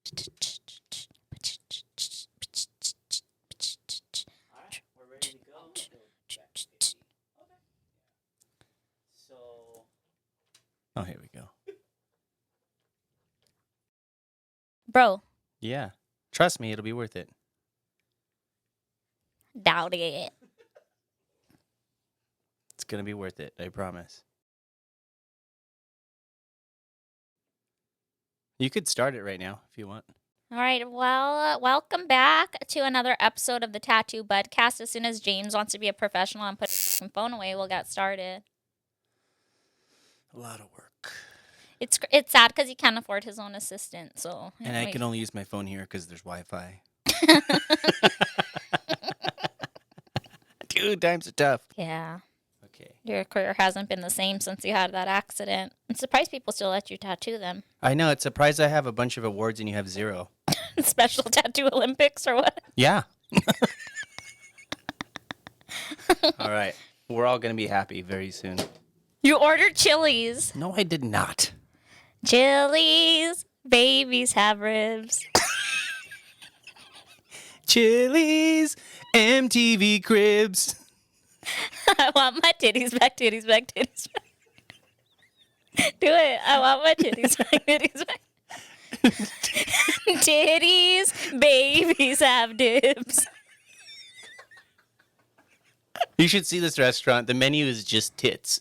Alright, we're ready to go. So. Oh, here we go. Bro. Yeah. Trust me, it'll be worth it. Doubt it. It's going to be worth it, I promise. You could start it right now if you want. All right, well, welcome back to another episode of the Tattoo Budcast. As soon as James wants to be a professional and put his phone away, we'll get started. A lot of work. It's sad because he can't afford his own assistant, so... And I can only use my phone here because there's Wi-Fi. Dude, times are tough. Yeah. Okay. Your career hasn't been the same since you had that accident. I'm surprised people still let you tattoo them. I know. It's surprised I have a bunch of awards and you have zero. Special Tattoo Olympics or what? Yeah. All right. We're all going to be happy very soon. You ordered CHILIS. No, I did not. CHILIS. Babies have ribs. CHILIS. MTV Cribs. I want my titties back, titties back, titties back. Do it. I want my titties back, titties back. Titties, babies have dibs. You should see this restaurant. The menu is just tits.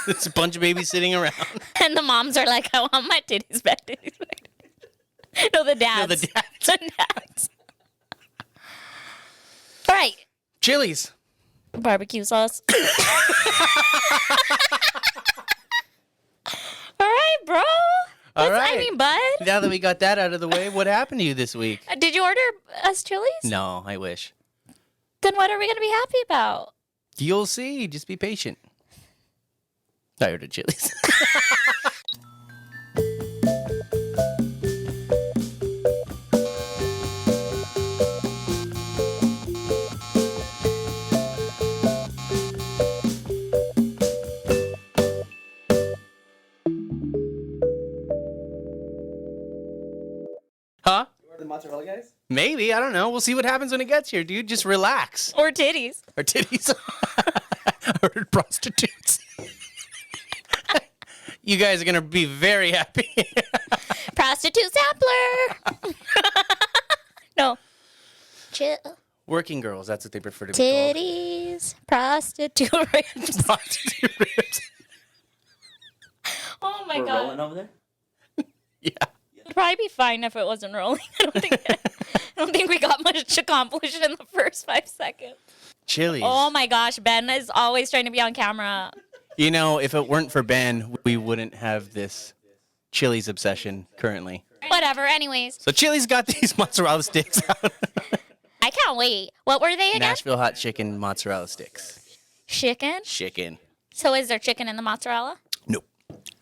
It's a bunch of babies sitting around. And the moms are like, I want my titties back, titties back. No, the dads. No, the dads. The dads. All right. CHILIS. Barbecue sauce. All right, bro. All right. I mean, bud. Now that we got that out of the way, what happened to you this week? Did you order us CHILIS? No, I wish. Then what are we going to be happy about? You'll see. Just be patient. I ordered CHILIS. Huh? You ordered the mozzarella, guys? Maybe. I don't know. We'll see what happens when it gets here, dude. Just relax. Or titties. Or titties. Or prostitutes. You guys are going to be very happy. Prostitute sampler. No. Chill. Working girls. That's what they prefer to be called. Titties. Prostitute ribs. Prostitute ribs. Oh my We're god. rolling over there? Yeah. It'd probably be fine if it wasn't rolling. I don't think we got much accomplished in the first 5 seconds. CHILIS. Oh my gosh, Ben is always trying to be on camera. You know, if it weren't for Ben, we wouldn't have this CHILIS obsession currently. Whatever, anyways. So CHILIS got these mozzarella sticks out. I can't wait. What were they again? Nashville hot chicken mozzarella sticks. Chicken? Chicken. So is there chicken in the mozzarella? Nope.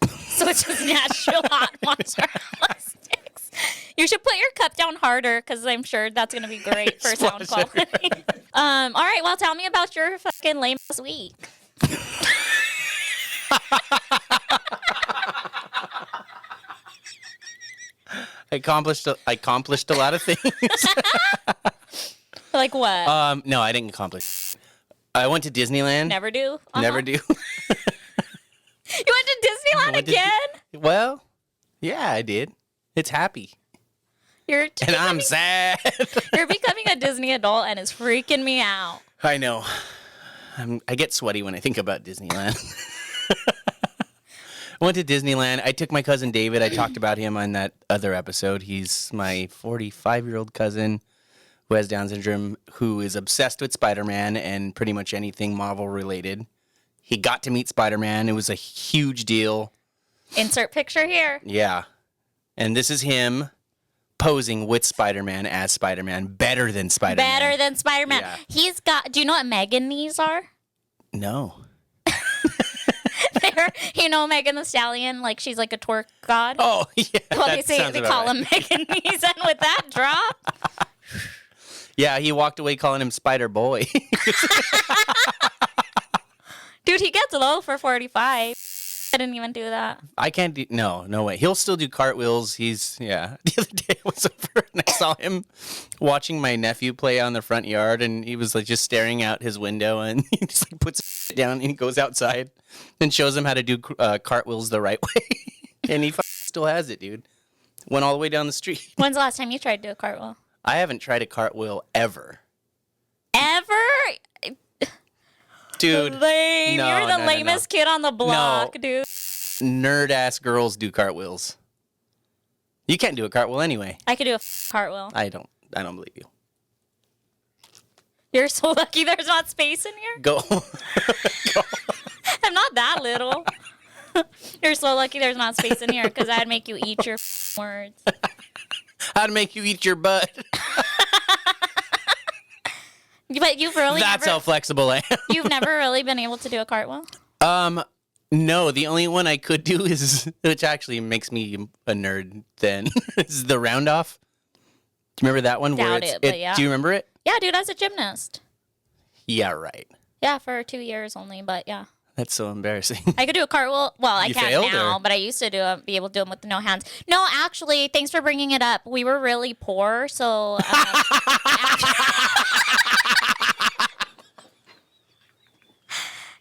So it's just Nashville hot mozzarella sticks. You should put your cup down harder because I'm sure that's going to be great for sound Splash quality. All right, well, tell me about your fucking lame ass week. I accomplished a lot of things. Like what? No, I didn't accomplish. I went to Disneyland. Never do? Uh-huh. Never do. You went to Disneyland went to again? Well, yeah, I did. It's happy. You're And I'm sad. You're becoming a Disney adult and it's freaking me out. I know. I get sweaty when I think about Disneyland. I went to Disneyland. I took my cousin David. I talked about him on that other episode. He's my 45-year-old cousin who has Down syndrome, who is obsessed with Spider-Man and pretty much anything Marvel related. He got to meet Spider-Man. It was a huge deal. Insert picture here. Yeah. And this is him posing with Spider-Man as Spider-Man. Better than Spider-Man. Better than Spider-Man. Yeah. He's got, do you know what Megan knees are? No. They're, you know, Megan the Stallion, like she's like a twerk god. Oh, yeah. Well, that sounds they about call right. him Megan knees, and with that drop. Yeah, he walked away calling him Spider Boy. Dude, he gets low for 45. I didn't even do that. I can't do, no way. He'll still do cartwheels. The other day I was over and I saw him watching my nephew play on the front yard, and he was like just staring out his window, and he just like puts it down and he goes outside and shows him how to do cartwheels the right way. And he still has it, dude. Went all the way down the street. When's the last time you tried to do a cartwheel? I haven't tried a cartwheel ever. Ever? Dude. Lame. No, You're the no, lamest kid on the block, dude. Nerd-ass girls do cartwheels. You can't do a cartwheel anyway. I could do a cartwheel. I don't believe you. You're so lucky there's not space in here. Go. I'm not that little. You're so lucky there's not space in here, because I'd make you eat your words. I'd make you eat your butt. But you've really That's how flexible I am. You've never really been able to do a cartwheel? No, the only one I could do is, which actually makes me a nerd then, is the round off. Do you remember that one? Doubt it, but yeah. Do you remember it? Yeah, dude, I was a gymnast. Yeah, right. Yeah, for 2 years only, but yeah. That's so embarrassing. I could do a cartwhel. Well, I You can't failed, now, or? but I used to be able to do them with no hands. No, actually, thanks for bringing it up. We were really poor, so...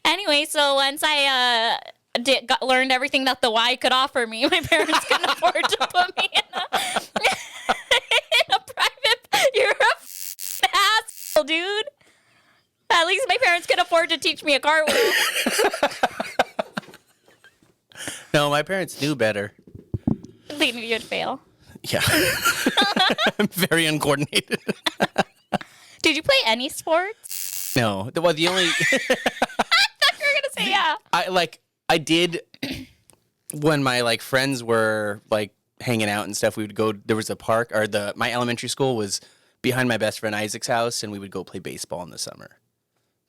Anyway, so once I learned everything that the Y could offer me, my parents couldn't afford to put me in a private... You're a asshole, dude. At least my parents could afford to teach me a cartwheel. No, my parents knew better. They knew you'd fail. Yeah. I'm very uncoordinated. Did you play any sports? No. The only... I thought you were going to say yeah. I did when my friends were hanging out and stuff. We would go. There was a park, or my elementary school was behind my best friend Isaac's house, and we would go play baseball in the summer.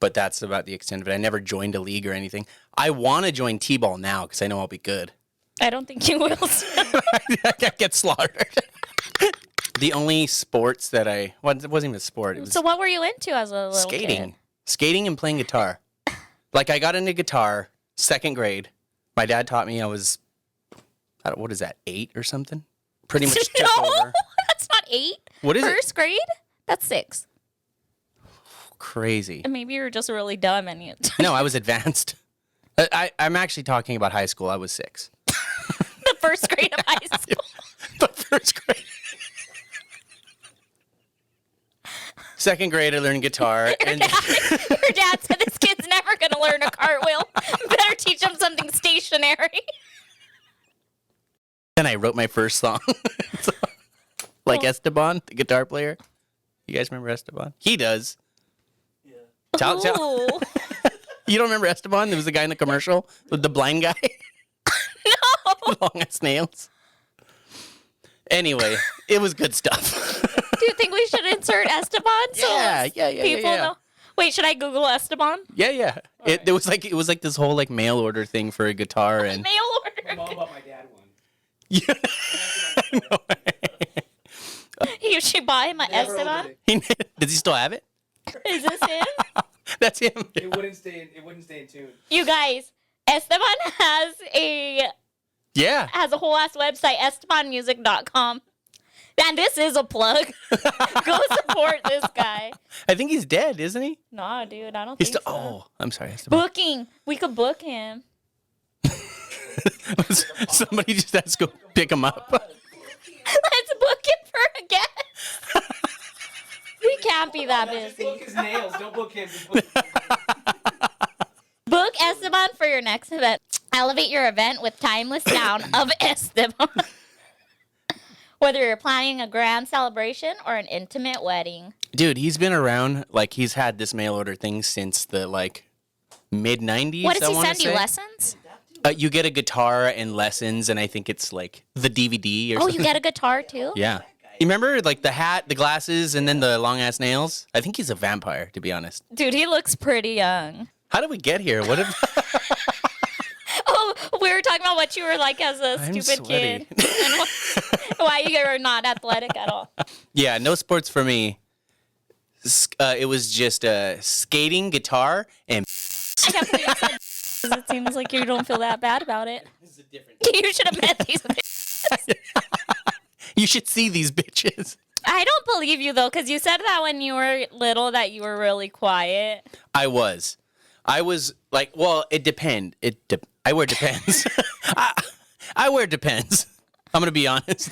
But that's about the extent of it. I never joined a league or anything. I want to join T-ball now because I know I'll be good. I don't think you will. I get slaughtered. The only sports that it wasn't even a sport. It was So what were you into as a little kid? Skating and playing guitar. I got into guitar 2nd grade. My dad taught me. I was, what is that, 8 or something? Pretty much took over. That's not 8. What is it? First grade? That's 6. Crazy. And maybe you were just really dumb and you... No, I was advanced. I'm actually talking about high school. I was 6. The first grade of high school. The first grade. 2nd grade, I learned guitar. Your dad said this kid's never going to learn a cartwheel. Better teach him something stationary. Then I wrote my first song. Esteban, the guitar player. You guys remember Esteban? He does. Yeah. Tell. Ooh. You don't remember Esteban? There was the guy in the commercial with the blind guy. No. Long ass nails. Anyway, it was good stuff. Do you think we should insert Esteban? Yeah. People know. Wait, should I Google Esteban? Yeah. It was like this whole mail order thing for a guitar and Mail order. I'm all about my dad one. yeah. I know. You should buy him an Never Esteban. opened it. Does he still have it? Is this him? That's him. It wouldn't stay in tune. You guys, Esteban has a whole ass website, estebanmusic.com. And this is a plug. Go support this guy. I think he's dead, isn't he? Nah, dude, I don't He's think still. so. Oh, I'm sorry. Esteban. Booking. We could book him. Somebody just has to go pick him up. Let's book him for a guest. We can't be that busy. Book his nails. Don't book him. Just book Book Esteban for your next event. Elevate your event with timeless sound of Esteban. Whether you're planning a grand celebration or an intimate wedding. Dude, he's been around. He's had this mail order thing since the mid 90s. What does he send you? Lessons? You get a guitar and lessons, and I think it's the DVD or Oh, something. you get a guitar too? Yeah. You remember the hat, the glasses, and then the long ass nails? I think he's a vampire, to be honest. Dude, he looks pretty young. How did we get here? What if Oh, we were talking about what you were like as a I'm stupid sweaty. kid. And why you were not athletic at all. Yeah, no sports for me. It was just skating, guitar, and I can't believe you said It seems like you don't feel that bad about it. This is a different. You should have met these bitches. You should see these bitches. I don't believe you, though, because you said that when you were little that you were really quiet. I was like, well, it depend. I wear depends. I wear depends. I'm going to be honest.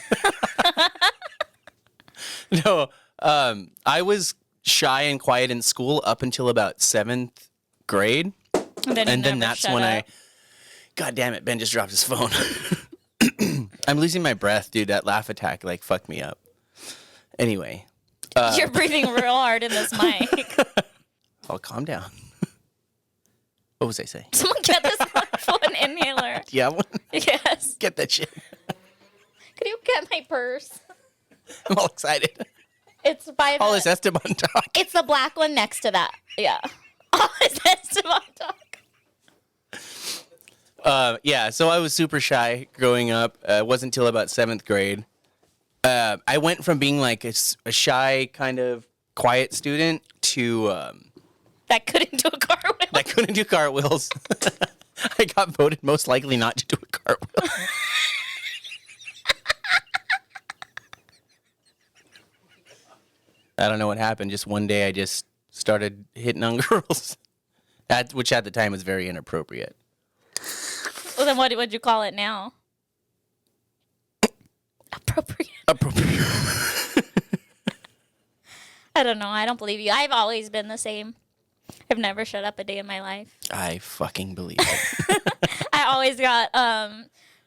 No, I was shy and quiet in school up until about 7th grade. And then that's when I... God damn it, Ben just dropped his phone. I'm losing my breath, dude. That laugh attack, like, fucked me up. Anyway. You're breathing real hard in this mic. Oh, calm down. What was I saying? Someone get this phone inhaler. Do you have one? Yes. Get that shit. Could you get my purse? I'm all excited. It's by the... All this Esteban talk. It's the black one next to that. Yeah. All this Esteban talk. Yeah, so I was super shy growing up. It wasn't until about 7th grade. I went from being like a shy, kind of quiet student to... that couldn't do a cartwheel. that couldn't do cartwheels. I got voted most likely not to do a cartwheel. I don't know what happened. Just one day I just started hitting on girls, which at the time was very inappropriate. Well, then what would you call it now? Appropriate. I don't know. I don't believe you. I've always been the same. I've never shut up a day in my life. I fucking believe it. I always got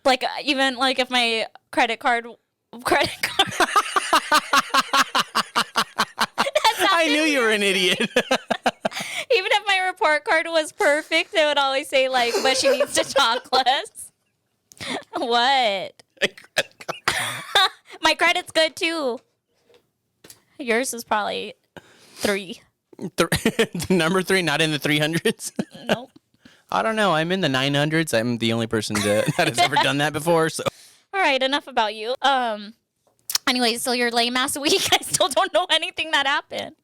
like even like if my credit card. I knew you were an idiot. Even if my report card was perfect, it would always say like, but she needs to talk less. What? My credit's good too. Yours is probably 3. Number 3, not in the 300s? Nope. I don't know. I'm in the 900s. I'm the only person that has ever done that before. So. All right, enough about you. Anyway, so your lame ass week, I still don't know anything that happened.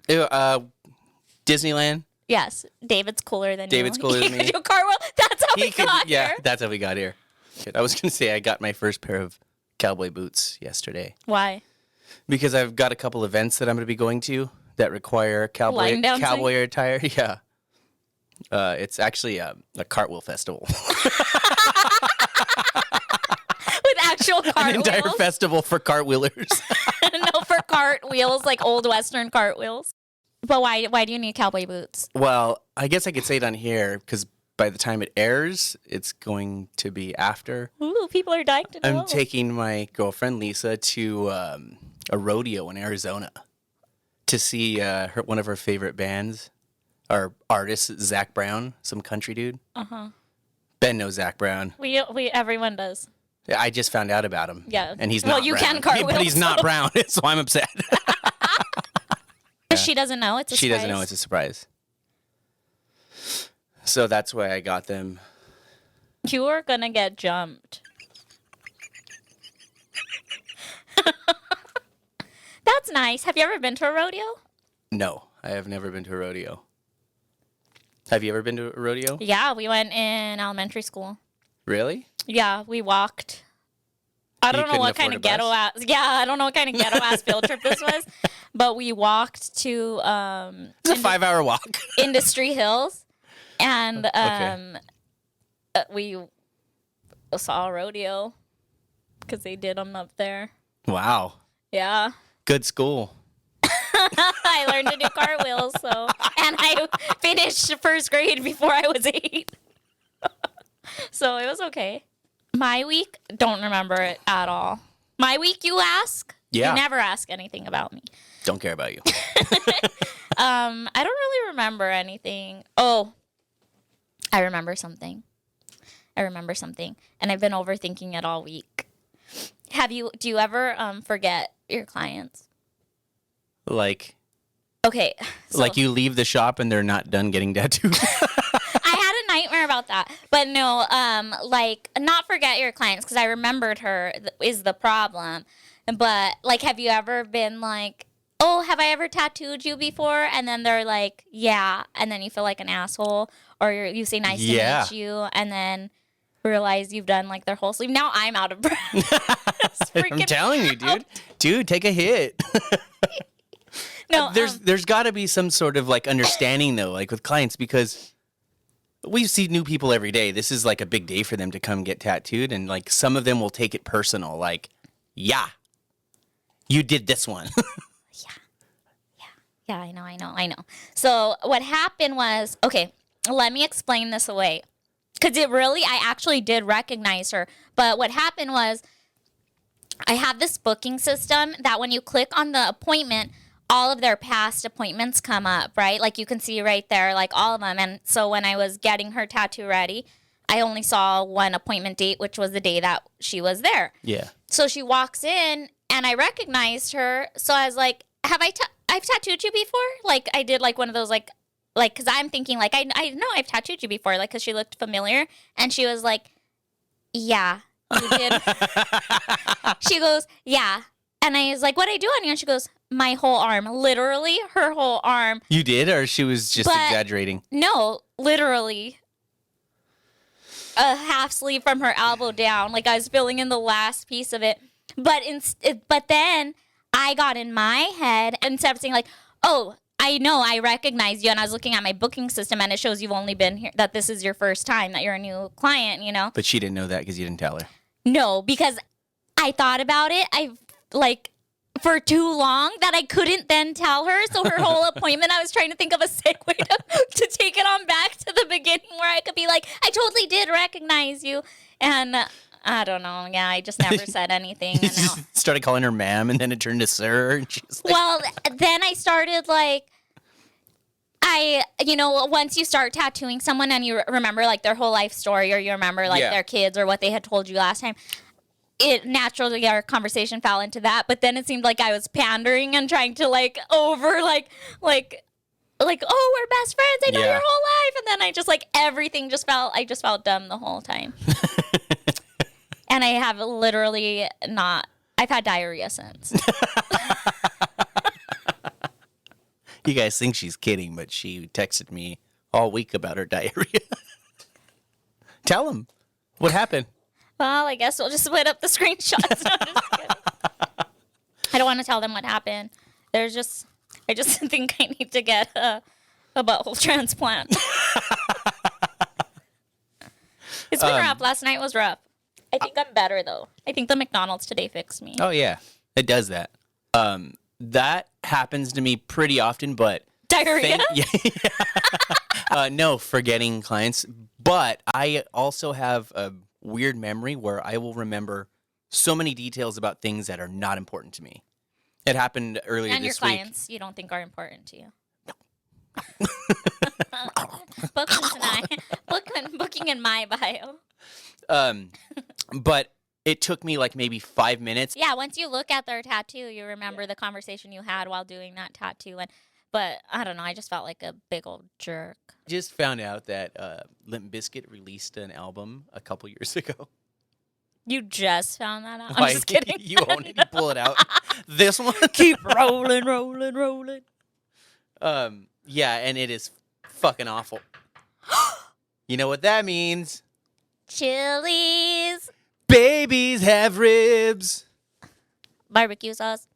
Disneyland. Yes, David's cooler than David's you. cooler than me. He could do cartwheel. That's how we got Yeah, here. that's how we got here. Shit, I was going to say I got my first pair of cowboy boots yesterday. Why? Because I've got a couple events that I'm going to be going to that require cowboy attire. Yeah. It's actually a cartwheel festival. With actual cartwheels? An entire festival for cartwheelers. No, for cartwheels, like old Western cartwheels. But why do you need cowboy boots? Well, I guess I could say it on here because by the time it airs, it's going to be after. Ooh, people are dying to know. I'm taking my girlfriend Lisa to a rodeo in Arizona to see one of her favorite bands or artists, Zach Brown, some country dude. Uh-huh. Ben knows Zach Brown. Everyone does. I just found out about him. Yeah. And he's not Well, you brown. can cartwheel. But he's not brown, so I'm upset. She doesn't know it's a She surprise. doesn't know it's a surprise. So that's why I got them. You are going to get jumped. That's nice. Have you ever been to a rodeo? No, I have never been to a rodeo. Have you ever been to a rodeo? Yeah, we went in elementary school. Really? Yeah, we walked. I don't know what kind of ghetto ass. Yeah, I don't know what kind of ghetto ass field trip this was, but we walked to It's a 5-hour walk. Industry Hills, and we saw a rodeo because they did them up there. Wow. Yeah. Good school. I learned to do cartwheels, and I finished first grade before I was 8. So it was okay. My week, don't remember it at all. My week, you ask? Yeah. You never ask anything about me. Don't care about you. I don't really remember anything. Oh, I remember something. And I've been overthinking it all week. Do you ever forget your clients? Like, okay. So like you leave the shop and they're not done getting tattooed. I had a nightmare about that. But no, like not forget your clients because I remembered her is the problem. But like, have you ever been like, oh, oh, have I ever tattooed you before? And then they're like, yeah. And then you feel like an asshole. Or you say, nice to meet you. And then realize you've done like their whole sleeve. Now I'm out of breath. I'm telling you, dude. Dude, take a hit. No, there's got to be some sort of like understanding though, like with clients, because we see new people every day. This is like a big day for them to come get tattooed, and like some of them will take it personal. Like, yeah, you did this one. Yeah, I know. So what happened was, okay, let me explain this away. Because I actually did recognize her. But what happened was, I have this booking system that when you click on the appointment, all of their past appointments come up, right? Like you can see right there, like all of them. And so when I was getting her tattoo ready, I only saw one appointment date, which was the day that she was there. Yeah. So she walks in and I recognized her. So I was like, I've tattooed you before? Like I did like one of those like, cause I'm thinking like, I know I've tattooed you before. Like, cause she looked familiar. And she was like, yeah, you did. She goes, yeah. And I was like, what'd I do on you? And she goes, my whole arm, literally her whole arm. You did, or she was just exaggerating? No, literally a half sleeve from her elbow down. Like I was filling in the last piece of it. But then I got in my head and instead of saying like, oh, I know, I recognize you. And I was looking at my booking system and it shows you've only been here, that this is your first time, that you're a new client, you know? But she didn't know that because you didn't tell her. No, because I thought about it. For too long that I couldn't then tell her. So her whole appointment, I was trying to think of a segue to take it on back to the beginning where I could be like, I totally did recognize you. And I don't know. Yeah, I just never said anything. You just started calling her ma'am and then it turned to sir. And she's like, well, then I started like, once you start tattooing someone and you remember like their whole life story or you remember like their kids or what they had told you last time, it naturally our conversation fell into that, but then it seemed like I was pandering and trying to like over like oh, we're best friends. I know your whole life, and then I just like everything just felt. I just felt dumb the whole time, and I have literally not. I've had diarrhea since. You guys think she's kidding, but she texted me all week about her diarrhea. Tell them what happened. Well, I guess we'll just split up the screenshots. No, I'm just kidding. I don't want to tell them what happened. I just think I need to get a butthole transplant. It's been rough. Last night was rough. I think I'm better, though. I think the McDonald's today fixed me. Oh, yeah. It does that. That happens to me pretty often, but... Diarrhea? No, forgetting clients. But I also have a weird memory where I will remember so many details about things that are not important to me. It happened earlier and this your week. clients you don't think are important to you. Booking in my bio. But it took me like maybe 5 minutes. Yeah, once you look at their tattoo, you remember the conversation you had while doing that tattoo. But I don't know, I just felt like a big old jerk. Just found out that Limp Bizkit released an album a couple years ago. You just found that out? I'm just kidding. You own it. You pull it out. This one. Keep rolling. Yeah, and it is fucking awful. You know what that means? CHILIS. Babies have ribs. Barbecue sauce.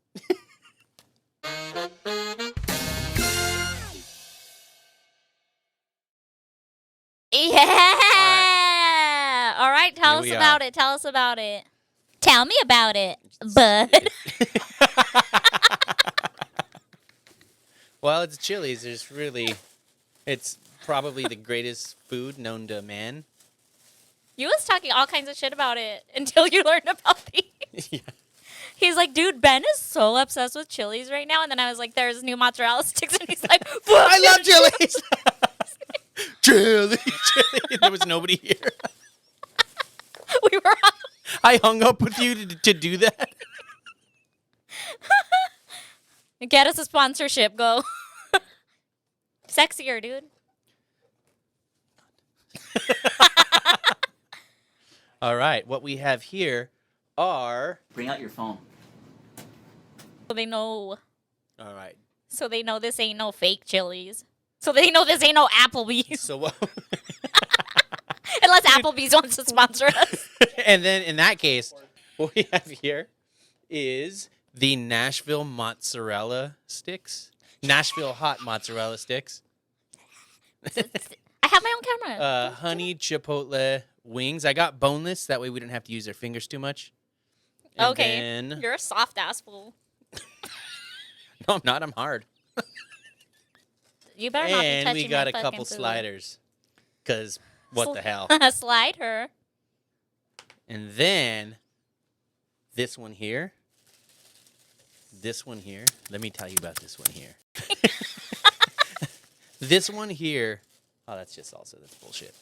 Yeah. All right. Tell us about it. Tell us about it. Tell me about it, bud. Well, it's Chili's. It's probably the greatest food known to man. You was talking all kinds of shit about it until you learned about these. Yeah. He's like, dude, Ben is so obsessed with Chili's right now. And then I was like, there's new mozzarella sticks. And he's like, I love Chili's. Chili. There was nobody here. We were on. I hung up with you to do that. Get us a sponsorship. Go. Sexier, dude. All right. What we have here are... Bring out your phone. So they know. All right. So they know this ain't no fake Chili's. So they know this ain't no Applebee's. So what? Unless Applebee's wants to sponsor us. And then in that case, what we have here is the Nashville mozzarella sticks. Nashville hot mozzarella sticks. I have my own camera. Honey chipotle wings. I got boneless. That way we didn't have to use our fingers too much. And Okay. then- You're a soft ass fool. No, I'm not. I'm hard. You better not be touching And we got my a couple fucking food. sliders. Because what the hell? Slide her. And then this one here. This one here. Let me tell you about this one here. This one here. Oh, that's just salsa. That's bullshit.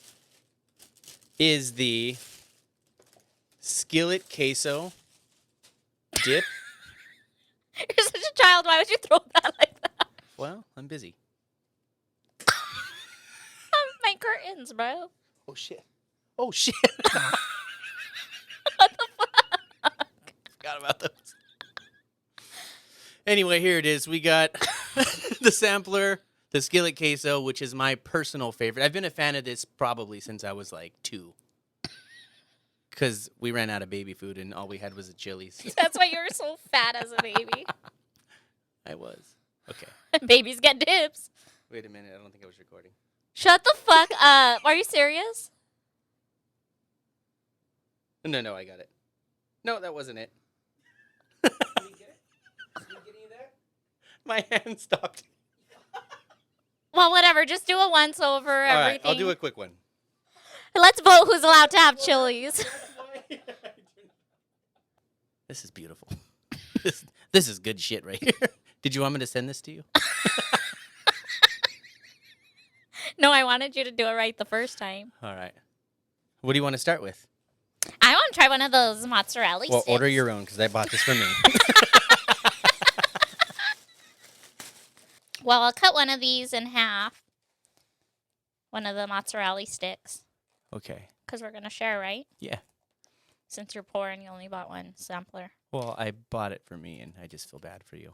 Is the skillet queso dip. You're such a child. Why would you throw that like that? Well, I'm busy. My curtains, bro. Oh, shit. Oh, shit. What the fuck? Forgot about those. Anyway, here it is. We got the sampler, the skillet queso, which is my personal favorite. I've been a fan of this probably since I was like 2. Because we ran out of baby food and all we had was a Chili's. That's why you were so fat as a baby. I was. Okay. Babies get dips. Wait a minute. I don't think I was recording. Shut the fuck up. Are you serious? No, I got it. No, that wasn't it. Did you get it? Did you get any of that? My hand stopped. Well, whatever. Just do a once over All everything. right, I'll do a quick one. Let's vote who's allowed to have Chili's. This is beautiful. This is good shit right here. Did you want me to send this to you? No, I wanted you to do it right the first time. All right. What do you want to start with? I want to try one of those mozzarella Well, sticks. order your own because I bought this for me. Well, I'll cut one of these in half. One of the mozzarella sticks. Okay. Because we're going to share, right? Yeah. Since you're poor and you only bought one sampler. Well, I bought it for me, and I just feel bad for you.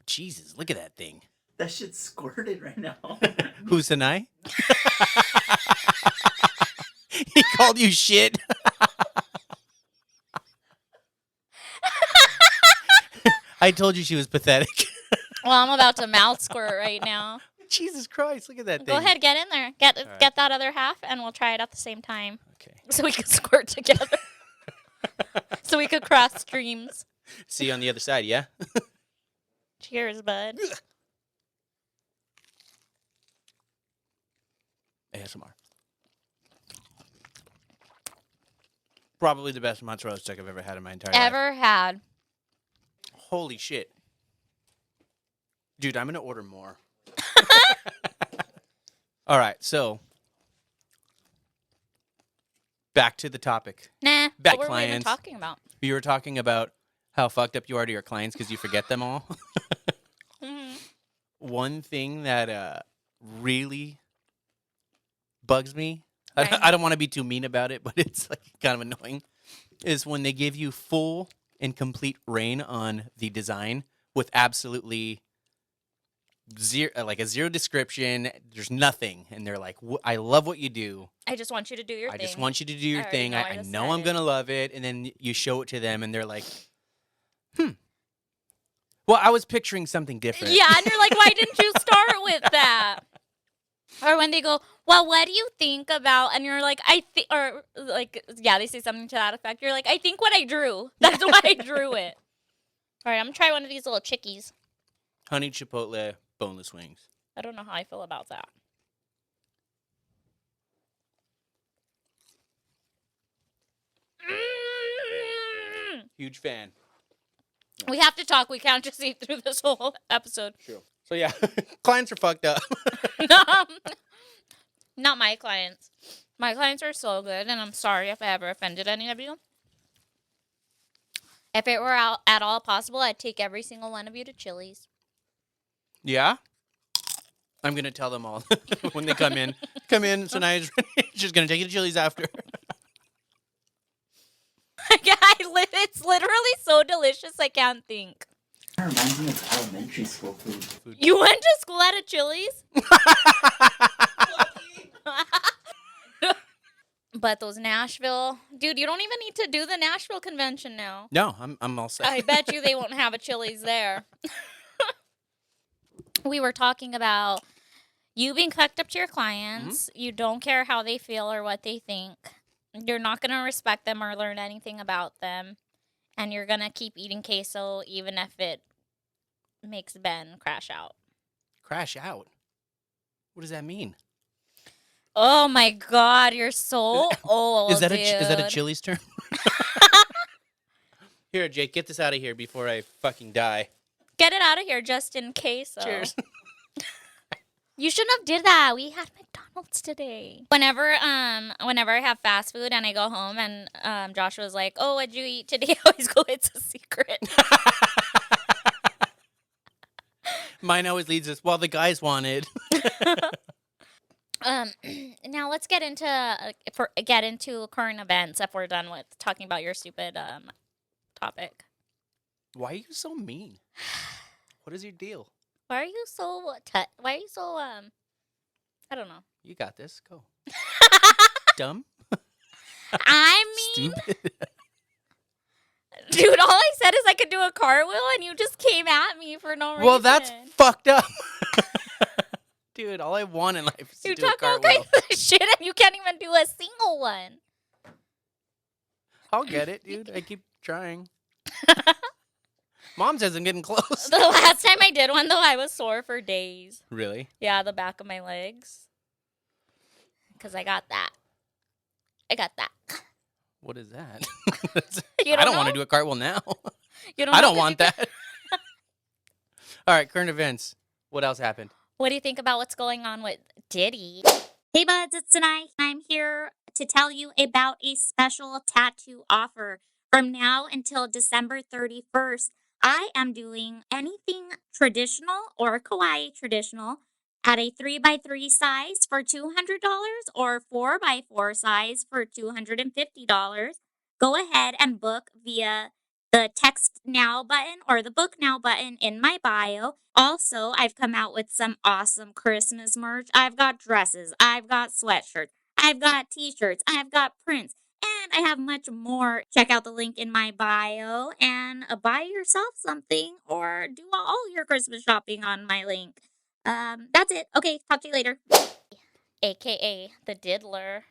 Jesus, look at that thing. That shit's squirted right now. Who's an I? He called you shit. I told you she was pathetic. Well, I'm about to mouth squirt right now. Jesus Christ, look at that thing. Go ahead, get in there. Get right. get that other half, and we'll try it at the same time. Okay. So we can squirt together. So we could cross streams. See you on the other side, yeah? Cheers, bud. ASMR. Probably the best mozzarella stick I've ever had in my entire life. Ever had. Holy shit. Dude, I'm going to order more. All right, so back to the topic. Nah. Back What were we even clients. talking about? You were talking about how fucked up you are to your clients because you forget them all. Mhm. One thing that really bugs me, Right. I don't want to be too mean about it, but it's like kind of annoying, is when they give you full and complete reign on the design with absolutely zero, like a zero description. There's nothing, and they're like, "I love what you do. I just want you to do your I thing. just want you to do your I already thing. know, I I just know said I'm it." gonna love it." And then you show it to them, and they're like, Well, I was picturing something different. Yeah, and you're like, why didn't you start with that? Or when they go, well, what do you think about? And you're like, I think, or like, yeah, they say something to that effect. You're like, I think what I drew. That's why I drew it. All right, I'm gonna try one of these little chickies. Honey chipotle boneless wings. I don't know how I feel about that. Huge fan. We have to talk. We can't just eat through this whole episode. Sure. So yeah, clients are fucked up. Not my clients. My clients are so good, and I'm sorry if I ever offended any of you. If it were at all possible, I'd take every single one of you to Chili's. Yeah? I'm going to tell them all when they come in. Come in, Sanaya's she's going to take you to Chili's after. It's literally so delicious, I can't think. That reminds me of elementary school food. You went to school at a Chili's? But those Nashville, dude, you don't even need to do the Nashville convention now. No, I'm all set. I bet you they won't have a Chili's there. We were talking about you being cooked up to your clients. You don't care how they feel or what they think. You're not going to respect them or learn anything about them. And you're going to keep eating queso even if it makes Ben crash out. Crash out. What does that mean? Oh my God, you're so old. Is that dude. is that a Chili's term? Here, Jake, get this out of here before I fucking die. Get it out of here just in case. Cheers. You shouldn't have did that. We had McDonald's today. Whenever I have fast food and I go home and Joshua's like, "Oh, what'd you eat today?" I always go, "It's a secret." Mine always leads us. Well, the guys wanted. Now let's get into current events if we're done with talking about your stupid topic. Why are you so mean? What is your deal? Why are you so I don't know. You got this. Go. Dumb. I mean, Stupid. dude, all I said is I could do a cartwheel and you just came at me for no reason. Well, that's fucked up. Dude, all I want in life is to you do a talk all cartwheel. kinds of shit and you can't even do a single one. I'll get it, dude. I keep trying. Mom says I'm getting close. The last time I did one, though, I was sore for days. Really? Yeah, the back of my legs. Because I got that. What is that? You I don't want know? to do a cartwheel now. You I don't know? want that. All right, current events. What else happened? What do you think about what's going on with Diddy? Hey buds, it's Sinai. I'm here to tell you about a special tattoo offer. From now until December 31st, I am doing anything traditional or kawaii traditional at a 3x3 size for $200 or 4x4 size for $250. Go ahead and book via the text now button or the book now button in my bio. Also, I've come out with some awesome Christmas merch. I've got dresses, I've got sweatshirts, I've got t-shirts, I've got prints, and I have much more. Check out the link in my bio and buy yourself something or do all your Christmas shopping on my link. That's it. Okay, talk to you later. AKA the Diddler.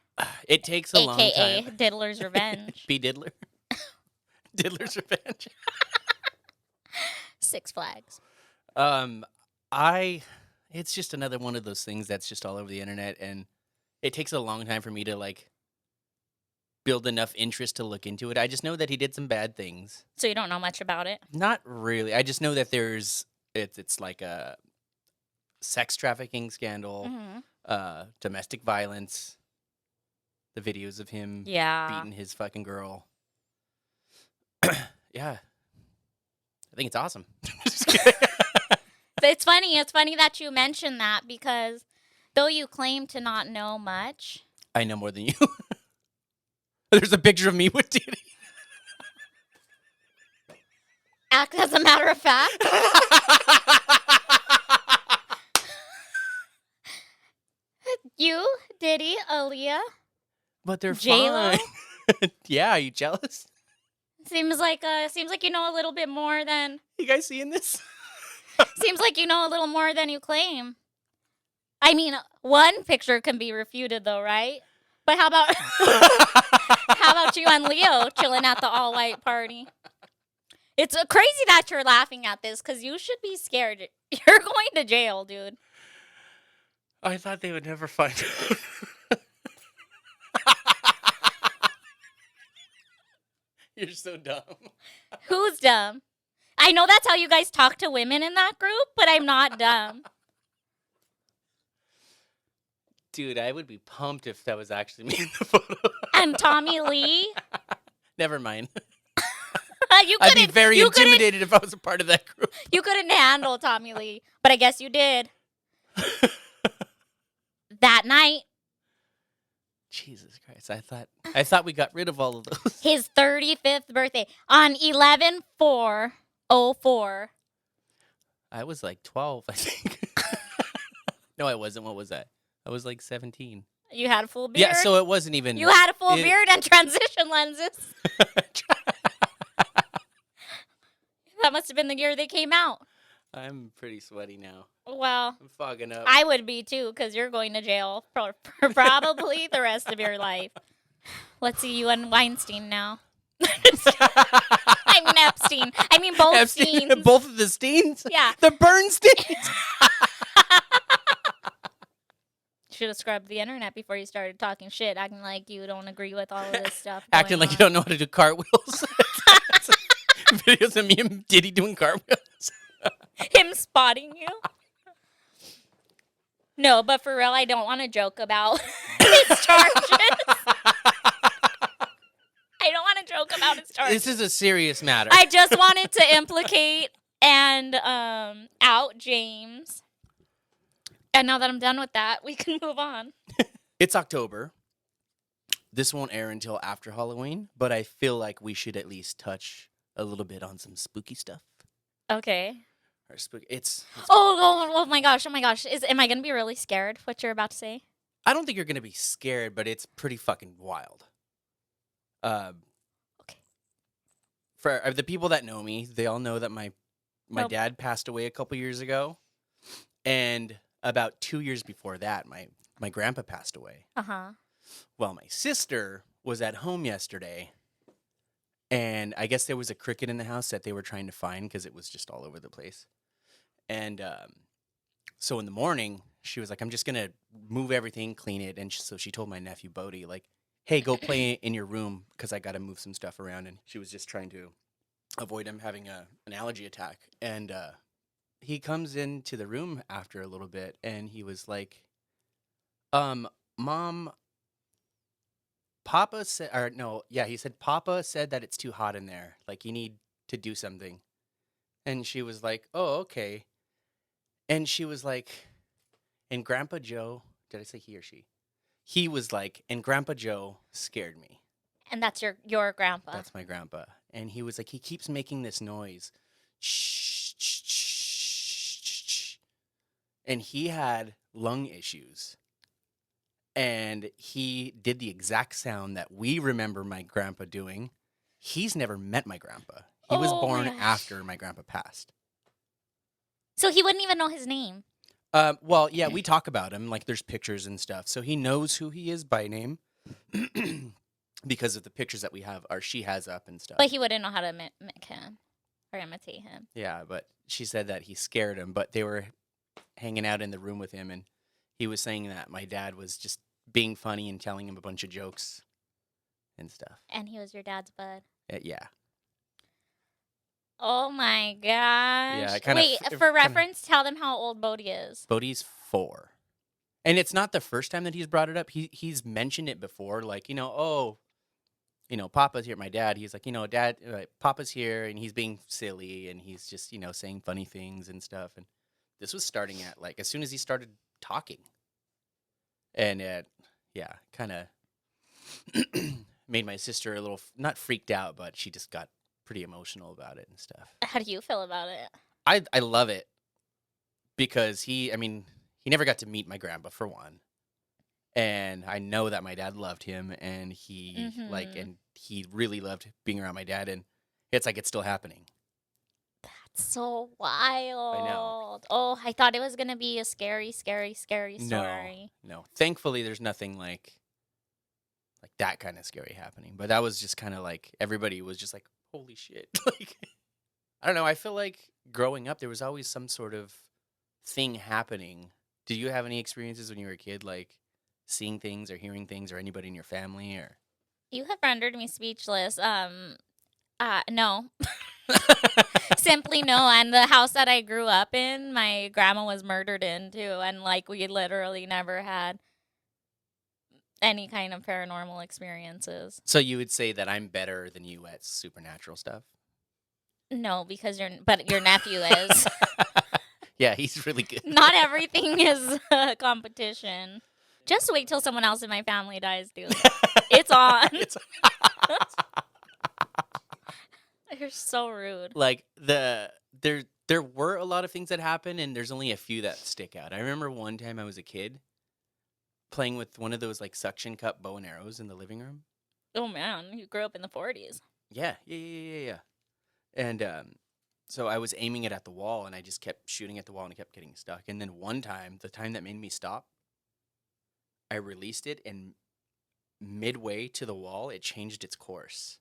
It takes a long AKA time. Diddler's Revenge. Be Diddler. Diddler's Revenge. Six Flags. It's just another one of those things that's just all over the internet, and it takes a long time for me to like build enough interest to look into it. I just know that he did some bad things. So you don't know much about it? Not really. I just know that it's like a sex trafficking scandal, Mm-hmm. domestic violence, the videos of him Yeah. beating his fucking girl. Yeah. I think it's awesome. Just kidding. It's funny. It's funny that you mentioned that because though you claim to not know much, I know more than you. There's a picture of me with Diddy. act as a matter of fact. You, Diddy, Aaliyah, But they're J-Lo? fine. Yeah, are you jealous? seems like you know a little bit more than You guys seeing this? seems like you know a little more than you claim. I mean, one picture can be refuted though, right? But how about how about you and Leo chilling at the all-white party? It's crazy that you're laughing at this because you should be scared. You're going to jail, dude. I thought they would never find out. You're so dumb. Who's dumb? I know that's how you guys talk to women in that group, but I'm not dumb. Dude, I would be pumped if that was actually me in the photo. And Tommy Lee, Never mind. you I'd be couldn't. very you couldn't. intimidated if I was a part of that group. You couldn't handle Tommy Lee, but I guess you did. That night, Jesus Christ. I thought we got rid of all of those. his 35th birthday on 11/4/04. I was like 12, I think. No, I wasn't. What was that? I was like 17. You had a full beard? Yeah, so it wasn't even. You had a full it- beard and transition lenses. That must have been the year they came out. I'm pretty sweaty now. Well, I'm fogging up. I would be too, because you're going to jail for probably the rest of your life. Let's see you and Weinstein now. I mean Epstein. I mean both Epstein, Steens. both of the Steens? Yeah. The Bernsteins? Should have scrubbed the internet before you started talking shit, acting like you don't agree with all of this stuff. Acting going like you don't know how to do cartwheels. Videos of me and Diddy doing cartwheels. Him spotting you. No, but for real, I don't want to joke about his charges. I don't want to joke about his charges. This is a serious matter. I just wanted to implicate and out James. And now that I'm done with that, we can move on. It's October. This won't air until after Halloween, but I feel like we should at least touch a little bit on some spooky stuff. Okay. Or spooky. It's Oh my gosh. Am I going to be really scared what you're about to say? I don't think you're gonna be scared, but it's pretty fucking wild. Okay. For the people that know me, they all know that my Nope. dad passed away a couple years ago, and about 2 years before that, my grandpa passed away. Uh-huh. Well, my sister was at home yesterday, and I guess there was a cricket in the house that they were trying to find because it was just all over the place. And so in the morning, she was like, I'm just going to move everything, clean it. And so she told my nephew, Bodie, like, hey, go play in your room because I got to move some stuff around. And she was just trying to avoid him having an allergy attack. And he comes into the room after a little bit, and he was like, Mom, Papa said, or no, yeah, he said, Papa said that it's too hot in there. Like, you need to do something. And she was like, oh, okay. And she was like, and Grandpa Joe, did I say he or she? He was like, and Grandpa Joe scared me. And that's your grandpa. That's my grandpa. And he was like, he keeps making this noise. Shh, shh, shh, shh, shh. And he had lung issues. And he did the exact sound that we remember my grandpa doing. He's never met my grandpa. He was Oh my born gosh. after my grandpa passed. So he wouldn't even know his name. Well, yeah, we talk about him. Like, there's pictures and stuff. So he knows who he is by name because of the pictures that we have, or she has up and stuff. But he wouldn't know how to mimic him or imitate him. Yeah, but she said that he scared him. But they were hanging out in the room with him, and he was saying that my dad was just being funny and telling him a bunch of jokes and stuff. And he was your dad's bud. Yeah. Oh my gosh. Yeah, it kinda Wait, f- it for kinda- reference, tell them how old Bodie is. Bodie's 4. And it's not the first time that he's brought it up. He's mentioned it before, like, Papa's here, my dad. He's like, Dad, Papa's here, and he's being silly, and he's just, saying funny things and stuff. And this was starting at, like, as soon as he started talking. And it, yeah, kind of made my sister a little, not freaked out, but she just got pretty emotional about it and stuff. How do you feel about it? I love it because he never got to meet my grandpa, for one. And I know that my dad loved him, and he and he really loved being around my dad, and it's like it's still happening. That's so wild. Oh, I thought it was going to be a scary, scary, scary story. No. Thankfully there's nothing like that kind of scary happening. But that was just kind of like everybody was just like, holy shit. Like, I don't know, I feel like growing up there was always some sort of thing happening. Did you have any experiences when you were a kid, like seeing things or hearing things, or anybody in your family? Or You have rendered me speechless. No. Simply no. And the house that I grew up in, my grandma was murdered in too. And like we literally never had any kind of paranormal experiences. So you would say that I'm better than you at supernatural stuff? No, because your nephew is. Yeah, he's really good. Not everything is a competition. Just wait till someone else in my family dies, dude. It's on. It's- You're so rude. like there's there were a lot of things that happened, and there's only a few that stick out. I remember one time I was a kid playing with one of those like suction cup bow and arrows in the living room. Oh man, you grew up in the 40s. Yeah. And so I was aiming it at the wall, and I just kept shooting at the wall, and it kept getting stuck. And then one time, the time that made me stop, I released it, and midway to the wall, it changed its course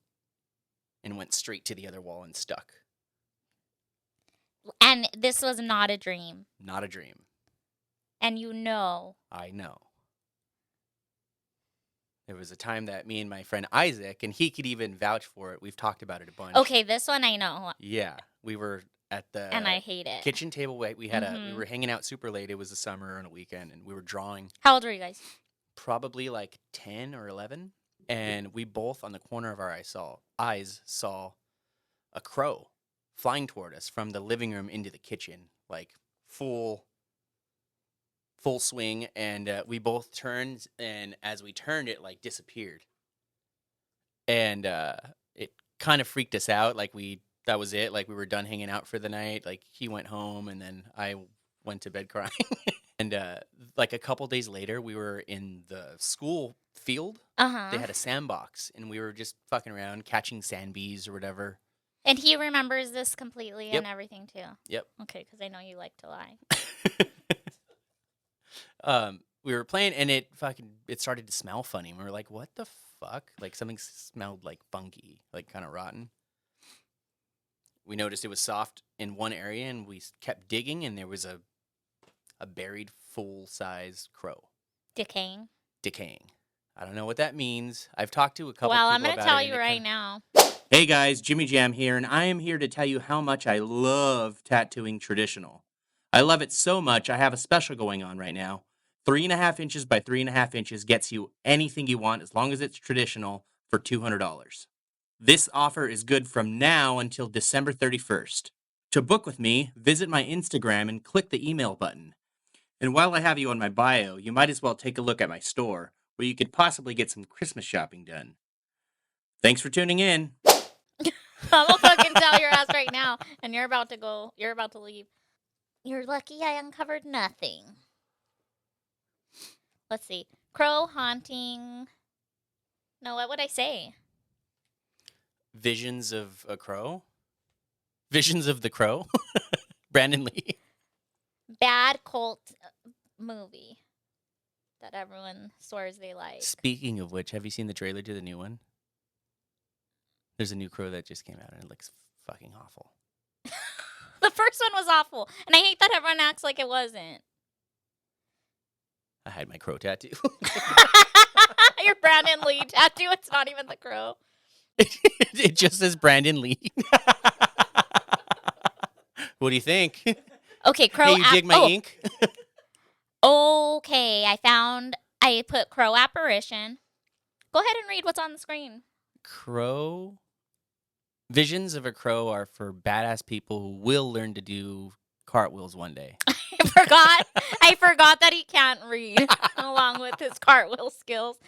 and went straight to the other wall and stuck. And this was not a dream. Not a dream. And you know. I know. There was a time that me and my friend Isaac, and he could even vouch for it. We've talked about it a bunch. Okay, this one I know. Yeah, we were at the And I hate it. kitchen table. We had we were hanging out super late. It was the summer on a weekend, and we were drawing. How old were you guys? Probably like 10 or 11, and we both on the corner of our eyes saw a crow flying toward us from the living room into the kitchen, like full swing, and we both turned, and as we turned, it like disappeared, and it kind of freaked us out. Like that was it. Like we were done hanging out for the night. Like he went home, and then I went to bed crying. And like a couple days later, we were in the school field. They had a sandbox, and we were just fucking around catching sand bees or whatever. And he remembers this completely Yep. and everything too. Yep. Okay, because I know you like to lie. We were playing, and it started to smell funny. And we were like, "What the fuck?" Like something smelled like funky, like kind of rotten. We noticed it was soft in one area, and we kept digging, and there was a buried full-size crow. Decaying. I don't know what that means. I've talked to a couple Well, people I'm going to about tell it, you and it right kinda- now. Hey guys, Jimmy Jam here, and I am here to tell you how much I love tattooing traditional. I love it so much, I have a special going on right now. 3.5 inches by 3.5 inches gets you anything you want as long as it's traditional for $200. This offer is good from now until December 31st. To book with me, visit my Instagram and click the email button. And while I have you on my bio, you might as well take a look at my store, where you could possibly get some Christmas shopping done. Thanks for tuning in. I'm going to fucking tell your ass right now. And you're about to go. You're about to leave. You're lucky I uncovered nothing. Let's see. Crow haunting. No, what would I say? Visions of a Crow? Visions of the Crow? Brandon Lee. Bad cult movie that everyone swears they like. Speaking of which, have you seen the trailer to the new one? There's a new Crow that just came out, and it looks fucking awful. The first one was awful. And I hate that everyone acts like it wasn't. I had my crow tattoo. Your Brandon Lee tattoo. It's not even the crow. It just says Brandon Lee. What do you think? Okay, crow. Hey, you dig my ink? Okay, I put crow apparition. Go ahead and read what's on the screen. Crow. Visions of a Crow are for badass people who will learn to do cartwheels one day. I forgot that he can't read along with his cartwheel skills.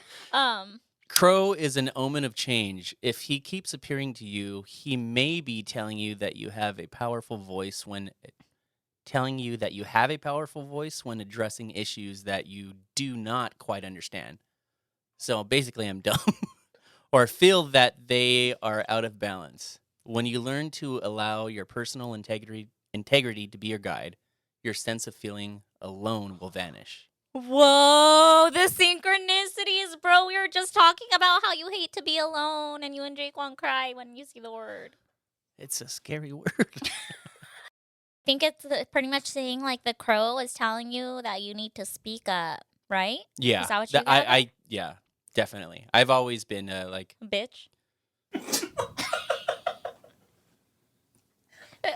Crow is an omen of change. If he keeps appearing to you, he may be telling you that you have a powerful voice when addressing issues that you do not quite understand. So basically, I'm dumb. Or feel that they are out of balance. When you learn to allow your personal integrity to be your guide, your sense of feeling alone will vanish. Whoa, the synchronicities, bro. We were just talking about how you hate to be alone and you and Jake won't cry when you see the word. It's a scary word. I think it's pretty much saying like the crow is telling you that you need to speak up, right? Yeah. Is that what you got? Yeah, definitely. I've always been like... Bitch.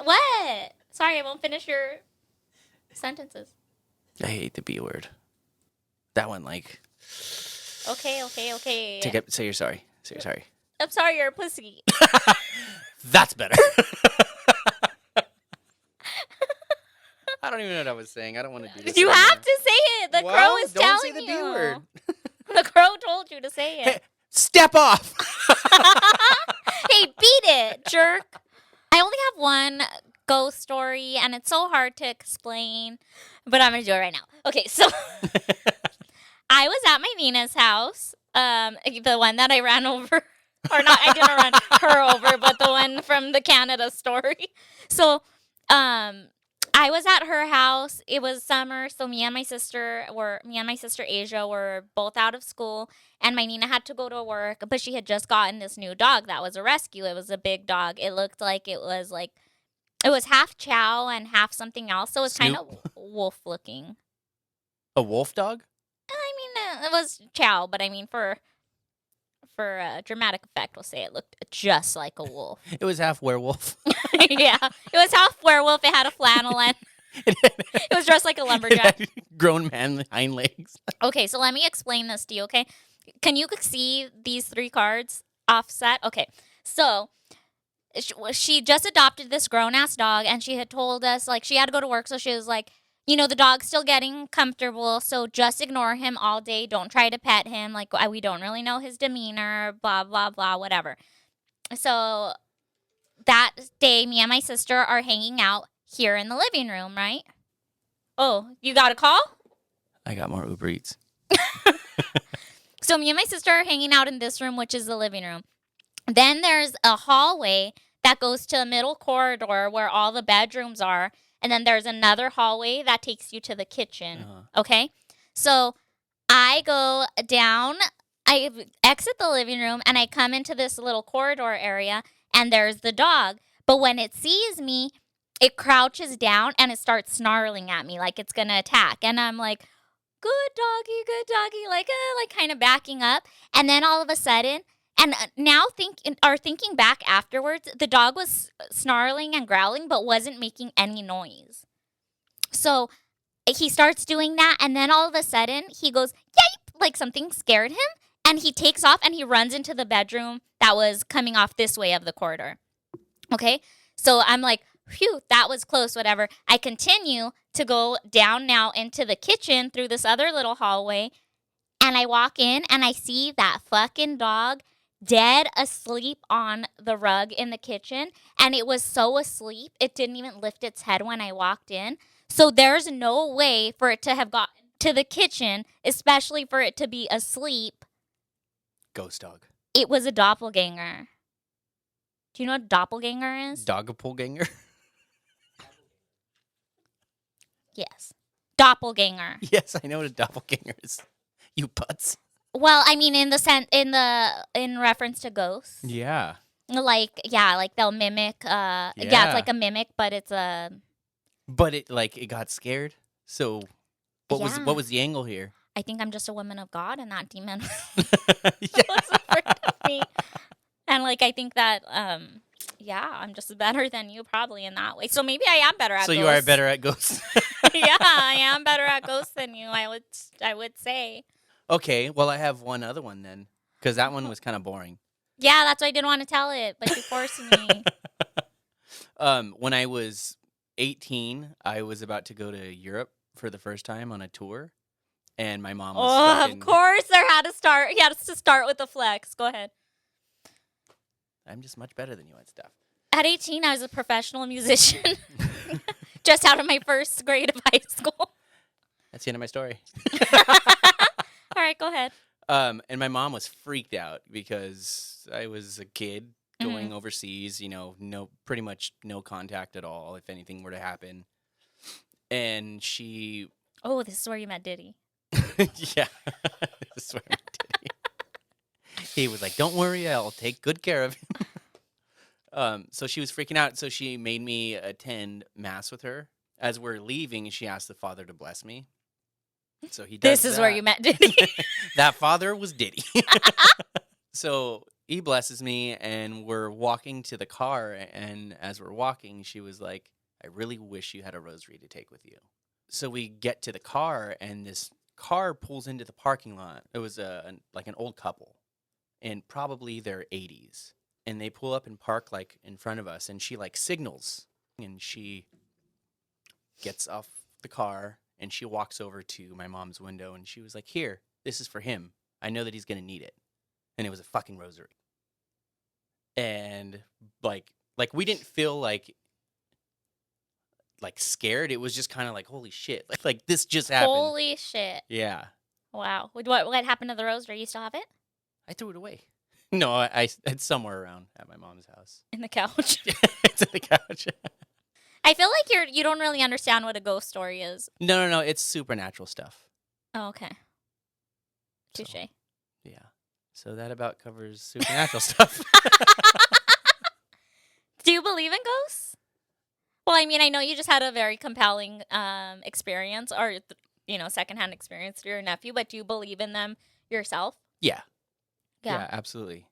What? Sorry, I won't finish your sentences. I hate the B word. That one, like... Okay. Say you're sorry. Say you're sorry. I'm sorry, you're a pussy. That's better. I don't even know what I was saying. I don't want to do this. You anymore. have to say it. The crow is don't telling say the you. B word. The crow told you to say it. Hey, step off. Hey, beat it, jerk. I only have one ghost story, and it's so hard to explain, but I'm gonna do it right now. Okay, so I was at my Nina's house, the one that I ran over, or not, I didn't run her over, but the one from the Canada story. So, I was at her house. It was summer, so me and my sister Asia were both out of school, and my Nina had to go to work, but she had just gotten this new dog that was a rescue. It was a big dog. It looked like it was half chow and half something else, so it was kind of wolf looking. A wolf dog? I mean, it was chow, but I mean for dramatic effect, we'll say it looked just like a wolf. It was half werewolf. Yeah, it was half werewolf. It had a flannel and it was dressed like a lumberjack. Grown man hind legs. Okay, so let me explain this to you, okay? Can you see these 3 cards offset? Okay, so she just adopted this grown-ass dog, and she had told us, like, she had to go to work, so she was like, you know, the dog's still getting comfortable, so just ignore him all day. Don't try to pet him. Like, we don't really know his demeanor, blah, blah, blah, whatever. So that day, me and my sister are hanging out here in the living room, right? Oh, you got a call? I got more Uber Eats. So me and my sister are hanging out in this room, which is the living room. Then there's a hallway that goes to a middle corridor where all the bedrooms are. And then there's another hallway that takes you to the kitchen. Okay? So I go down, I exit the living room, and I come into this little corridor area, and there's the dog. But when it sees me, it crouches down, and it starts snarling at me like it's going to attack. And I'm like, good doggy, like kind of backing up. And then all of a sudden, and now thinking back afterwards, the dog was snarling and growling, but wasn't making any noise. So he starts doing that, and then all of a sudden he goes, yipe, like something scared him, and he takes off and he runs into the bedroom that was coming off this way of the corridor. Okay, so I'm like, phew, that was close, whatever. I continue to go down now into the kitchen through this other little hallway, and I walk in and I see that fucking dog dead asleep on the rug in the kitchen, and it was so asleep it didn't even lift its head when I walked in. So there's no way for it to have gotten to the kitchen, especially for it to be asleep. Ghost dog. It was a doppelganger. Do you know what a doppelganger is? Doppelganger? Yes. Doppelganger. Yes, I know what a doppelganger is. You putz. Well, I mean in reference to ghosts. Yeah. Like they'll mimic it's like a mimic, but it's a But it got scared. So what was the angle here? I think I'm just a woman of God, and that demon Yeah. was afraid of me. And I think that I'm just better than you probably in that way. So maybe I am better at So ghosts. you are better at ghosts. Yeah, I am better at ghosts than you, I would say. Okay, well I have one other one then, because that one was kind of boring. Yeah, that's why I didn't want to tell it, but you forced me. When I was 18, I was about to go to Europe for the first time on a tour, and my mom was Of course there had to start. He had to start with the flex. Go ahead. I'm just much better than you at stuff. At 18, I was a professional musician, just out of my first grade of high school. That's the end of my story. All right, go ahead. And my mom was freaked out because I was a kid going overseas, pretty much no contact at all if anything were to happen. And she... Oh, this is where you met Diddy. Yeah. This is where I met Diddy. He was like, don't worry, I'll take good care of him. So she was freaking out. So she made me attend mass with her. As we're leaving, she asked the father to bless me. So he does This is where that. you met Diddy. That father was Diddy. So he blesses me, and we're walking to the car. And as we're walking, she was like, I really wish you had a rosary to take with you. So we get to the car, and this car pulls into the parking lot. It was an old couple, and probably their 80s. And they pull up and park in front of us, and she signals, and she gets off the car. And she walks over to my mom's window, and she was like, here, this is for him. I know that he's going to need it. And it was a fucking rosary. And, we didn't feel like like scared. It was just kind of like, holy shit, like this just happened. Holy shit. Yeah, Wow. What happened to the rose? Do you still have it? I threw it away. No, it's somewhere around at my mom's house. In the couch. It's in the couch. I feel like you don't really understand what a ghost story is. No, it's supernatural stuff. Oh, okay. So, Touche. yeah. So that about covers supernatural stuff. Do you believe in ghosts? Well, I mean, I know you just had a very compelling experience, or secondhand experience through your nephew. But do you believe in them yourself? Yeah. Yeah. Yeah, absolutely.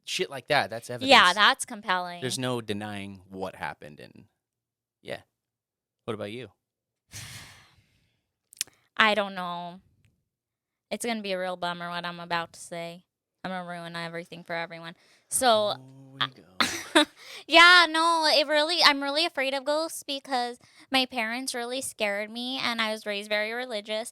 Shit like that. That's evidence. Yeah, that's compelling. There's no denying what happened, and yeah. What about you? I don't know. It's gonna be a real bummer what I'm about to say. I'm gonna ruin everything for everyone. So. Here we go. Yeah, no, I'm really afraid of ghosts because my parents really scared me and I was raised very religious.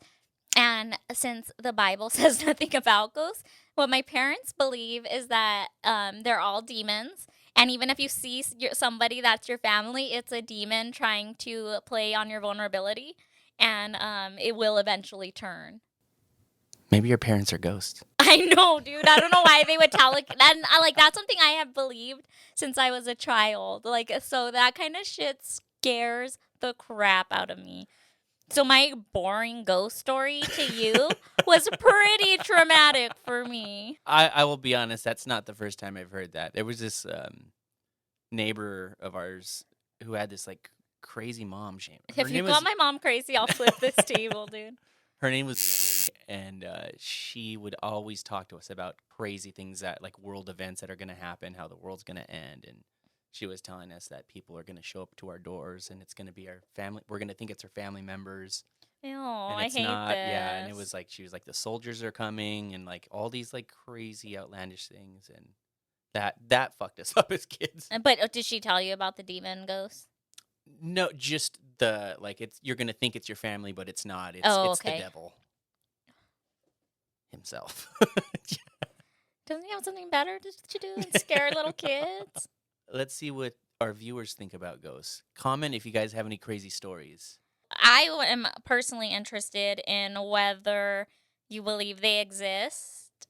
And since the Bible says nothing about ghosts, what my parents believe is that they're all demons. And even if you see somebody that's your family, it's a demon trying to play on your vulnerability. And it will eventually turn. Maybe your parents are ghosts. I know, dude. I don't know why they would tell that's something I have believed since I was a child. So that kind of shit scares the crap out of me. So my boring ghost story to you was pretty traumatic for me. I will be honest, that's not the first time I've heard that. There was this neighbor of ours who had this like crazy mom shame. If you call my mom crazy, I'll flip this table, dude. Her name was, and she would always talk to us about crazy things that, like world events that are going to happen, how the world's going to end. And she was telling us that people are going to show up to our doors and it's going to be our family. We're going to think it's our family members. Ew, And I it's hate not. this. Yeah. And it was like, she was like, the soldiers are coming and like all these like crazy outlandish things. And that fucked us up as kids. But did she tell you about the demon ghost? No, just the like you're gonna think it's your family, but it's not. It's okay. the devil himself. Doesn't he have something better to do than scare little kids? Let's see what our viewers think about ghosts. Comment if you guys have any crazy stories. I am personally interested in whether you believe they exist,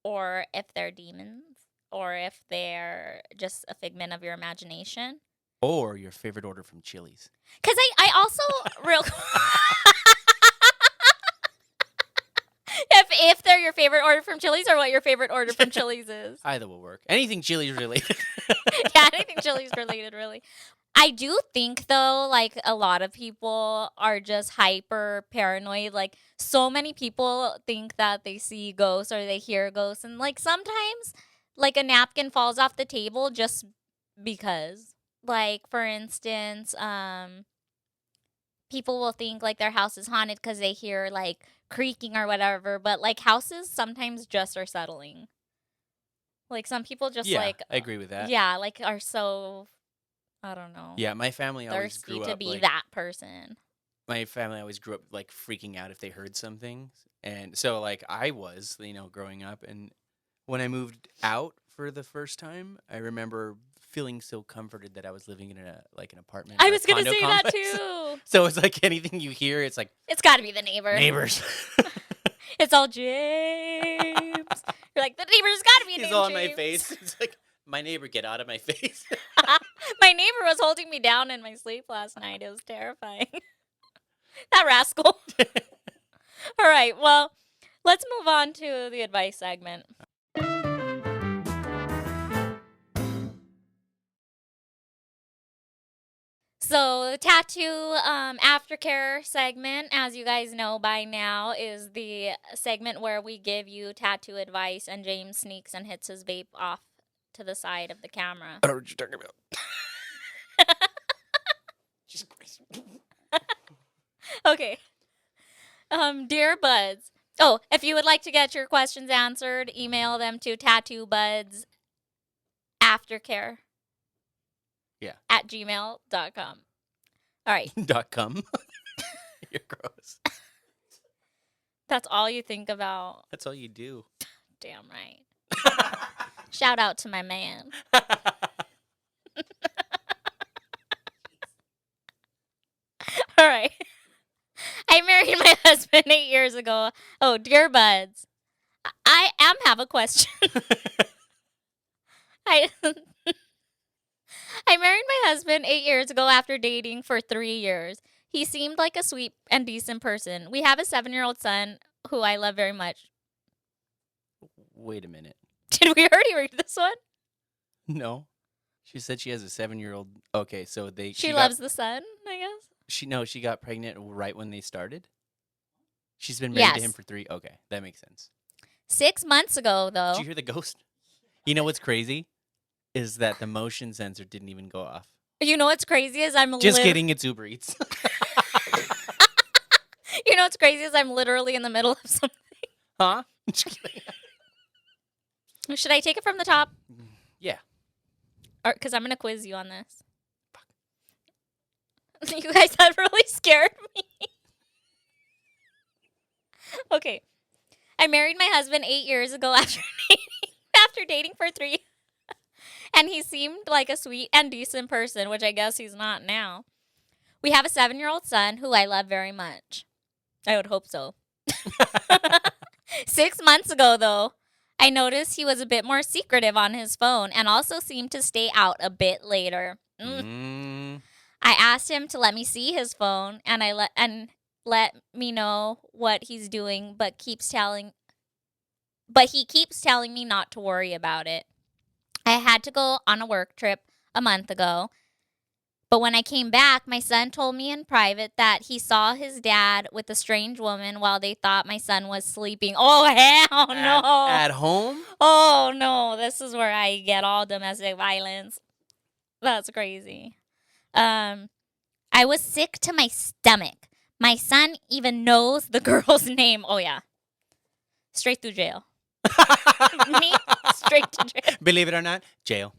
or if they're demons, or if they're just a figment of your imagination. Or your favorite order from Chili's. Because I also real if they're your favorite order from Chili's, or what your favorite order from Chili's is. Either will work. Anything Chili's related. Yeah, anything Chili's related, really. I do think though, like a lot of people are just hyper paranoid. Like so many people think that they see ghosts or they hear ghosts, and like sometimes like a napkin falls off the table just because. Like, for instance, people will think, like, their house is haunted because they hear, like, creaking or whatever. But, like, houses sometimes just are settling. Like, some people just, yeah, like... I agree with that. Yeah, like, are so... I don't know. Yeah, my family always thirsty grew to up, be like, that person. my family always grew up, like, freaking out if they heard something. And so, like, I was, growing up. And when I moved out for the first time, I remember feeling so comforted that I was living in an apartment. I or a was going to condo say complex. that too. So it's like anything you hear, it's like It's got to be the neighbor. neighbors. It's all James. You're like, the neighbor's got to be He's named all in James. my face. It's like, my neighbor, get out of my face. My neighbor was holding me down in my sleep last night. It was terrifying. That rascal. All right, well, let's move on to the advice segment. So the tattoo aftercare segment, as you guys know by now, is the segment where we give you tattoo advice and James sneaks and hits his vape off to the side of the camera. I don't know what you're talking about. Jesus Christ. Okay. Dear Buds. Oh, if you would like to get your questions answered, email them to tattoobudsaftercare. Yeah. At gmail.com. All right. .com. You're gross. That's all you think about. That's all you do. Damn right. Shout out to my man. All right. I married my husband 8 years ago. Oh, dear buds. I have a question. I I married my husband 8 years ago after dating for 3 years. He seemed like a sweet and decent person. We have a 7-year-old son who I love very much. Wait a minute. Did we already read this one? No. She said she has a 7-year-old. Okay, so She loves the son, I guess. She got pregnant right when they started? She's been married to Yes. him for 3. Okay, that makes sense. 6 months ago, though. Did you hear the ghost? You know what's crazy? Is that the motion sensor didn't even go off. You know what's crazy is Just kidding, it's Uber Eats. You know what's crazy is I'm literally in the middle of something. Huh? Just kidding. Should I take it from the top? Yeah. Because I'm going to quiz you on this. You guys have really scared me. Okay. I married my husband 8 years ago after dating for 3. And he seemed like a sweet and decent person, which I guess he's not now. We have a 7-year-old son who I love very much. I would hope so. 6 months ago, though, I noticed he was a bit more secretive on his phone and also seemed to stay out a bit later. I asked him to let me see his phone and let me know what he's doing, but he keeps telling me not to worry about it. I had to go on a work trip a month ago, but when I came back, my son told me in private that he saw his dad with a strange woman while they thought my son was sleeping. Oh, hell no. At home? Oh, no. This is where I get all domestic violence. That's crazy. I was sick to my stomach. My son even knows the girl's name. Oh, yeah. Straight through jail. Me? Straight to jail. Believe it or not, jail.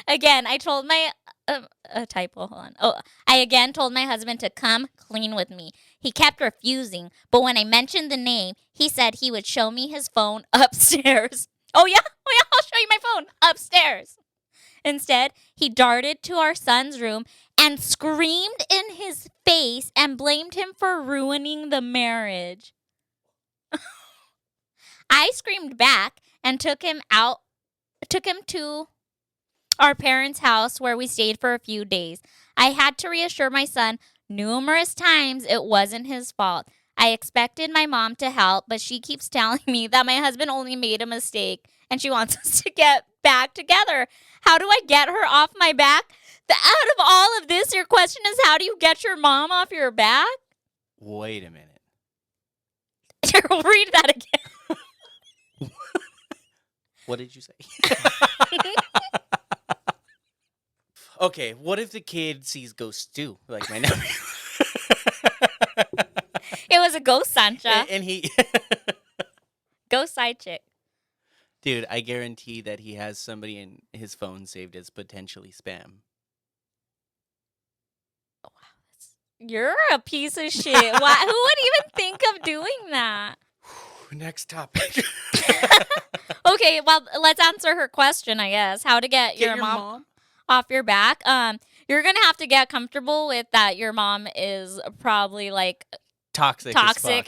Again, I told my... a typo, hold on. Oh, I again told my husband to come clean with me. He kept refusing, but when I mentioned the name, he said he would show me his phone upstairs. Oh, yeah? Oh, yeah, I'll show you my phone upstairs. Instead, he darted to our son's room and screamed in his face and blamed him for ruining the marriage. I screamed back and took him to our parents' house where we stayed for a few days. I had to reassure my son numerous times it wasn't his fault. I expected my mom to help, but she keeps telling me that my husband only made a mistake and she wants us to get back together. How do I get her off my back? Out of all of this, your question is, how do you get your mom off your back? Wait a minute. Read that again. What did you say? Okay, what if the kid sees ghosts too? Like my nephew. It was a ghost Sancha. and he... Ghost side chick. Dude, I guarantee that he has somebody in his phone saved as potentially spam. You're a piece of shit. Why, who would even think of doing that? Next topic. Okay, well, let's answer her question, I guess. How to get your mom off your back. You're going to have to get comfortable with that your mom is probably like Toxic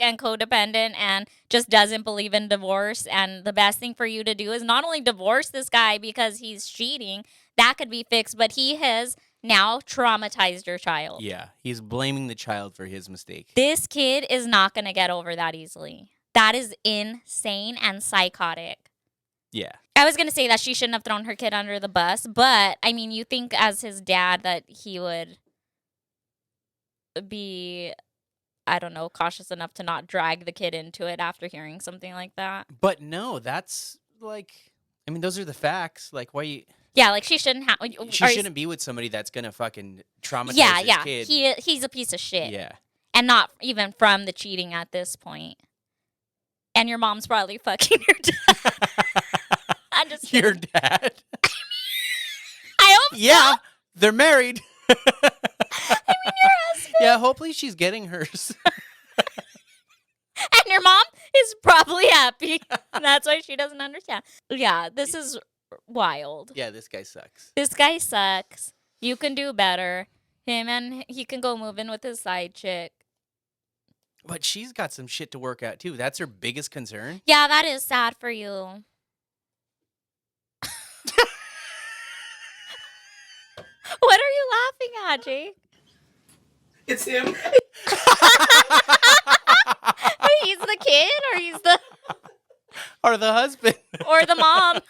and codependent and just doesn't believe in divorce. And the best thing for you to do is not only divorce this guy because he's cheating, that could be fixed, but he has now traumatized your child. Yeah, he's blaming the child for his mistake. This kid is not going to get over that easily. That is insane and psychotic. Yeah. I was going to say that she shouldn't have thrown her kid under the bus, but, I mean, you think as his dad that he would be, I don't know, cautious enough to not drag the kid into it after hearing something like that. But no, that's like, I mean, those are the facts. Like, why you... Yeah, like she shouldn't have... She shouldn't be with somebody that's going to fucking traumatize his kid. He's a piece of shit. Yeah. And not even from the cheating at this point. And your mom's probably fucking your dad. I'm just kidding. Your dad? I hope Yeah, so. they're married. I mean, your husband. Yeah, hopefully she's getting hers. And your mom is probably happy. That's why she doesn't understand. Yeah, this is wild. Yeah, this guy sucks. This guy sucks. You can do better. Him and he can go move in with his side chick. But she's got some shit to work out too. That's her biggest concern. Yeah, that is sad for you. What are you laughing at, Jake? It's him. He's the kid, or he's the Or the husband. or the mom.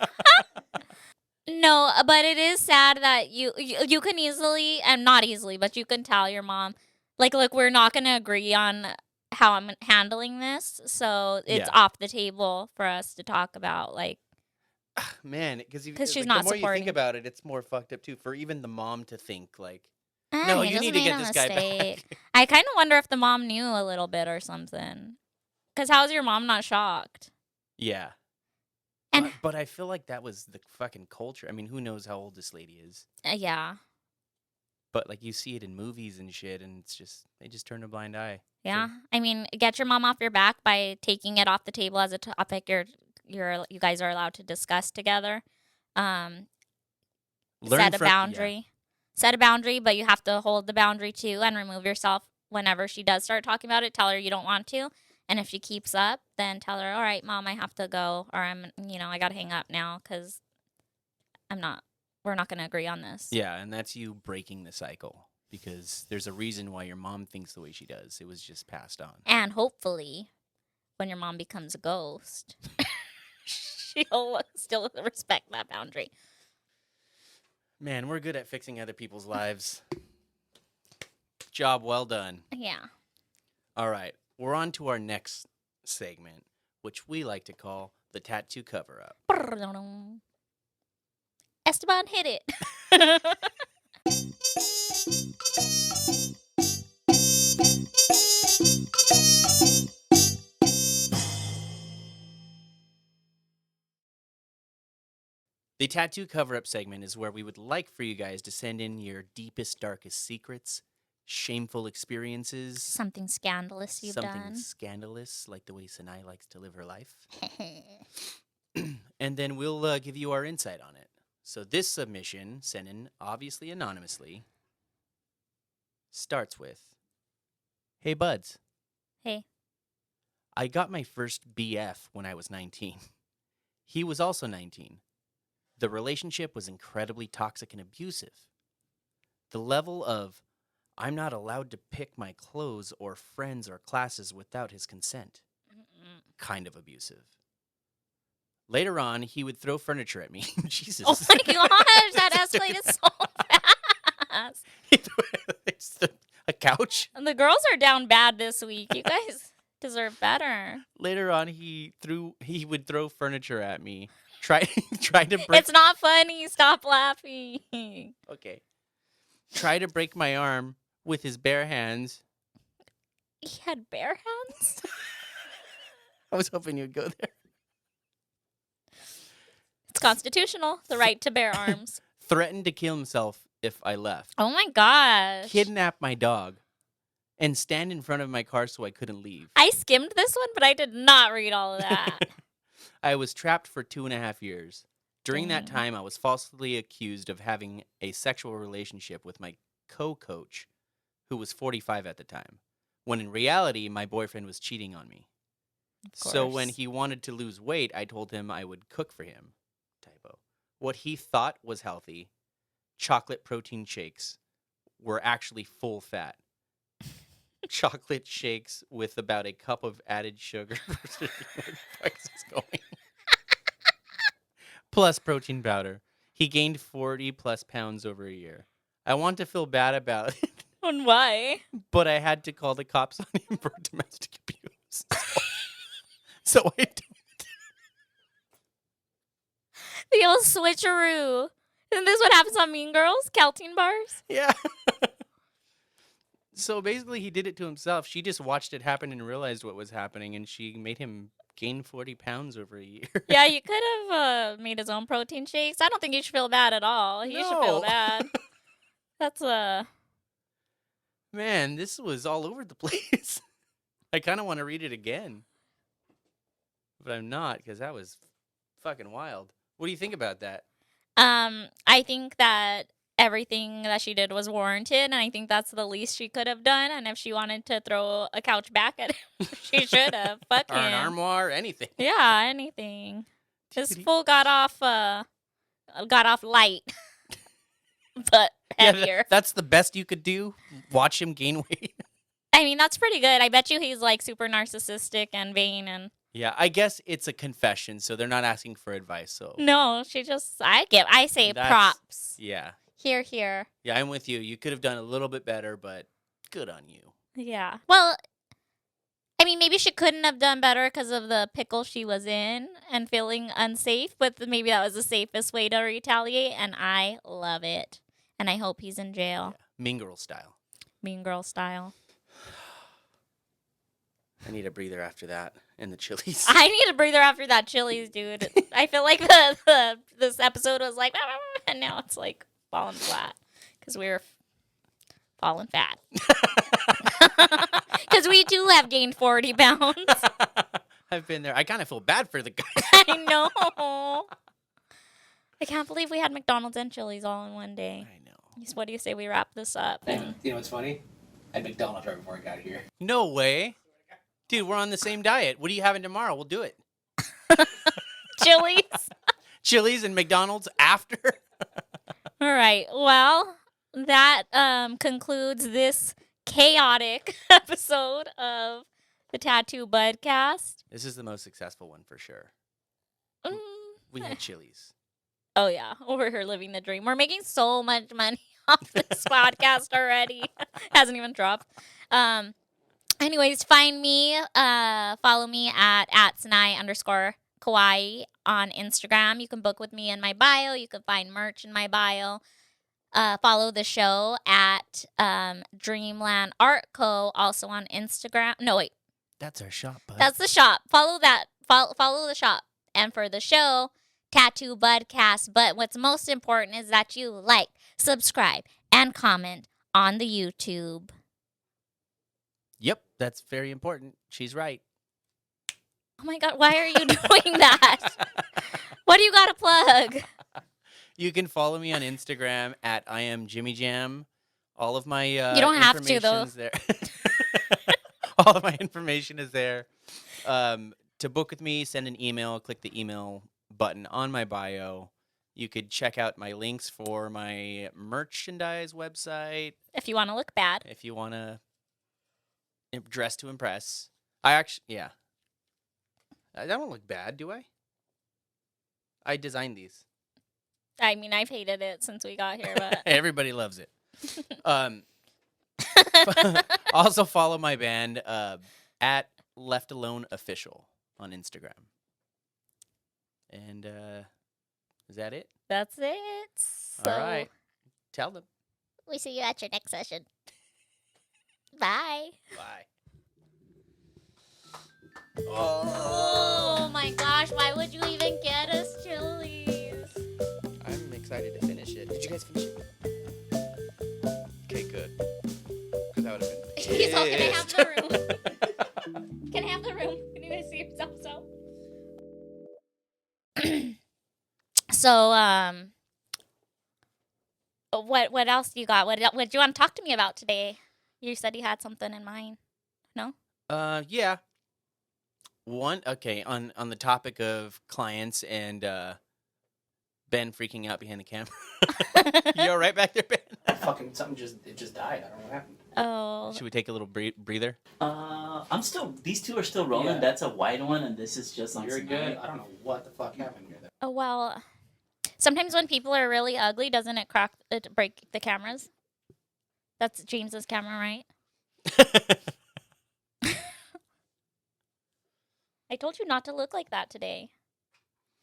No, but it is sad that you can easily, and not easily, but you can tell your mom, like, look, we're not going to agree on how I'm handling this, so it's off the table for us to talk about, like. Man, because she's like, not the more you supporting. think about it, it's more fucked up too. For even the mom to think like, "Ah, no, he you just need to made get a this guy mistake." back. I kind of wonder if the mom knew a little bit or something. Because how's your mom not shocked? Yeah. And But I feel like that was the fucking culture. I mean, who knows how old this lady is? yeah. But like you see it in movies and shit, and it's just they just turn a blind eye. Yeah, I mean, get your mom off your back by taking it off the table as a topic you guys are allowed to discuss together. Learn Set a from- yeah. boundary. Set a boundary, but you have to hold the boundary too and remove yourself whenever she does start talking about it. Tell her you don't want to, and if she keeps up, then tell her, all right, Mom, I have to go, or I gotta hang up now because we're not gonna agree on this. Yeah, and that's you breaking the cycle because there's a reason why your mom thinks the way she does. It was just passed on. And hopefully, when your mom becomes a ghost, she'll still respect that boundary. Man, we're good at fixing other people's lives. Job well done. Yeah. All right, we're on to our next segment, which we like to call the tattoo cover-up. Esteban, hit it. The tattoo cover-up segment is where we would like for you guys to send in your deepest, darkest secrets, shameful experiences, Something scandalous you've something done. scandalous, like the way Sinai likes to live her life. And then we'll give you our insight on it. So this submission, sent in obviously anonymously, starts with, "Hey buds, Hey. I got my first BF when I was 19. He was also 19. The relationship was incredibly toxic and abusive. The level of, I'm not allowed to pick my clothes or friends or classes without his consent. Kind of abusive. Later on, he would throw furniture at me." Jesus. Oh my gosh, that escalated so fast. It's a couch. And the girls are down bad this week. You guys deserve better. Later on, he would throw furniture at me. Try to break. It's not funny. Stop laughing. Okay. Try to break my arm with his bare hands. He had bare hands? I was hoping you'd go there. It's constitutional, the right to bear arms. Threatened to kill himself if I left. Oh my gosh. Kidnap my dog. And stand in front of my car so I couldn't leave. I skimmed this one, but I did not read all of that. I was trapped for 2.5 years. During that Dang. time, I was falsely accused of having a sexual relationship with my co-coach, who was 45 at the time, when in reality, my boyfriend was cheating on me. So when course. he wanted to lose weight, I told him I would cook for him. Typo. What he thought was healthy, chocolate protein shakes, were actually full fat. Chocolate shakes with about a cup of added sugar. Where the fuck is this going? Plus protein powder. He gained 40 plus pounds over a year. I want to feel bad about it, And why? but I had to call the cops on him for domestic abuse. So I do. The old switcheroo. Isn't this what happens on Mean Girls? Caltine bars? Yeah. So basically, he did it to himself. She just watched it happen and realized what was happening, and she made him gain 40 pounds over a year. Yeah, you could have made his own protein shakes. I don't think you should feel bad at all. He should feel No. bad. That's Man, this was all over the place. I kind of want to read it again. But I'm not, because that was fucking wild. What do you think about that? I think that everything that she did was warranted, and I think that's the least she could have done. And if she wanted to throw a couch back at him, she should have. Fuck Or an him. armoire, anything. Yeah, anything. This Dude, he- fool got off light, but heavier. That's the best you could do. Watch him gain weight. I mean, that's pretty good. I bet you he's like super narcissistic and vain and. Yeah, I guess it's a confession, so they're not asking for advice. So No, she just. I say That's- props. yeah, Here. yeah, I'm with you. You could have done a little bit better, but good on you. Yeah. Well, I mean, maybe she couldn't have done better because of the pickle she was in and feeling unsafe, but maybe that was the safest way to retaliate, and I love it. And I hope he's in jail. Yeah. Mean Girl style. Mean Girl style. I need a breather after that in the Chili's. I need a breather after that Chili's, dude. I feel like this episode was like, and now it's like falling flat because we're falling fat. Because we too have gained 40 pounds. I've been there. I kind of feel bad for the guy. I know. I can't believe we had McDonald's and Chili's all in one day. I know. What do you say we wrap this up? You know what's funny? I had McDonald's right before I got here. No way. Dude, we're on the same diet. What are you having tomorrow? We'll do it. Chili's? Chili's and McDonald's after? All right. Well, that concludes this chaotic episode of the Tattoo Budcast. This is the most successful one for sure. Mm. We had Chili's. Oh, yeah. We're here living the dream. We're making so much money off this podcast already. Hasn't even dropped. Anyways, find me, follow me at @Sinai_Kawaii on Instagram. You can book with me in my bio. You can find merch in my bio. Follow the show at Dreamland Art Co. also on Instagram. No, wait. That's our shop, bud. That's the shop. Follow that. Follow the shop. And for the show, Tattoo Budcast. But what's most important is that you like, subscribe, and comment on the YouTube. Yep, that's very important. She's right. Oh my God, why are you doing that? What do you got to plug? You can follow me on Instagram at I am Jimmy Jam. All of my You don't have to, though. information's there. All of my information is there. To book with me, send an email. Click the email button on my bio. You could check out my links for my merchandise website If you want to look bad. if you want to dress to impress. I don't look bad, do I? I designed these. I mean, I've hated it since we got here, but Everybody loves it. Also follow my band at Left Alone Official on Instagram. And is that it? that's it. So All right. Tell them. we see you at your next session. Bye. Bye. Oh my gosh, why would you even get us Chili's? I'm excited to finish it. Did you guys finish it? Okay, good. Because that would have been He's all, can I have pissed. the room? Can I have the room? Can you guys see yourself out? So, what else do you got? What do you want to talk to me about today? You said you had something in mind. No? Yeah. On the topic of clients and Ben freaking out behind the camera. You all right back there, Ben? Fucking something just died. I don't know what happened. Oh. Should we take a little breather? These two are still rolling. Yeah. That's a wide one, and this is just on You're Sinai. good. I don't know what the fuck happened here. Oh, well, sometimes when people are really ugly, doesn't it break the cameras? That's James's camera, right? I told you not to look like that today.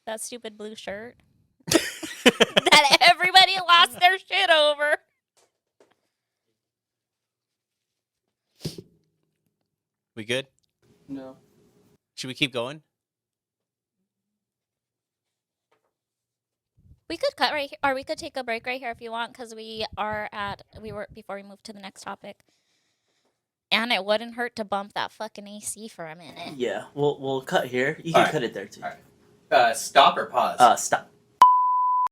That stupid blue shirt. That everybody lost their shit over. We good? No. Should we keep going? We could cut right here, or we could take a break right here if you want, because we were before we move to the next topic. And it wouldn't hurt to bump that fucking AC for a minute. Yeah, we'll cut here. You can Alright. cut it there too. Alright. Stop or pause? Stop.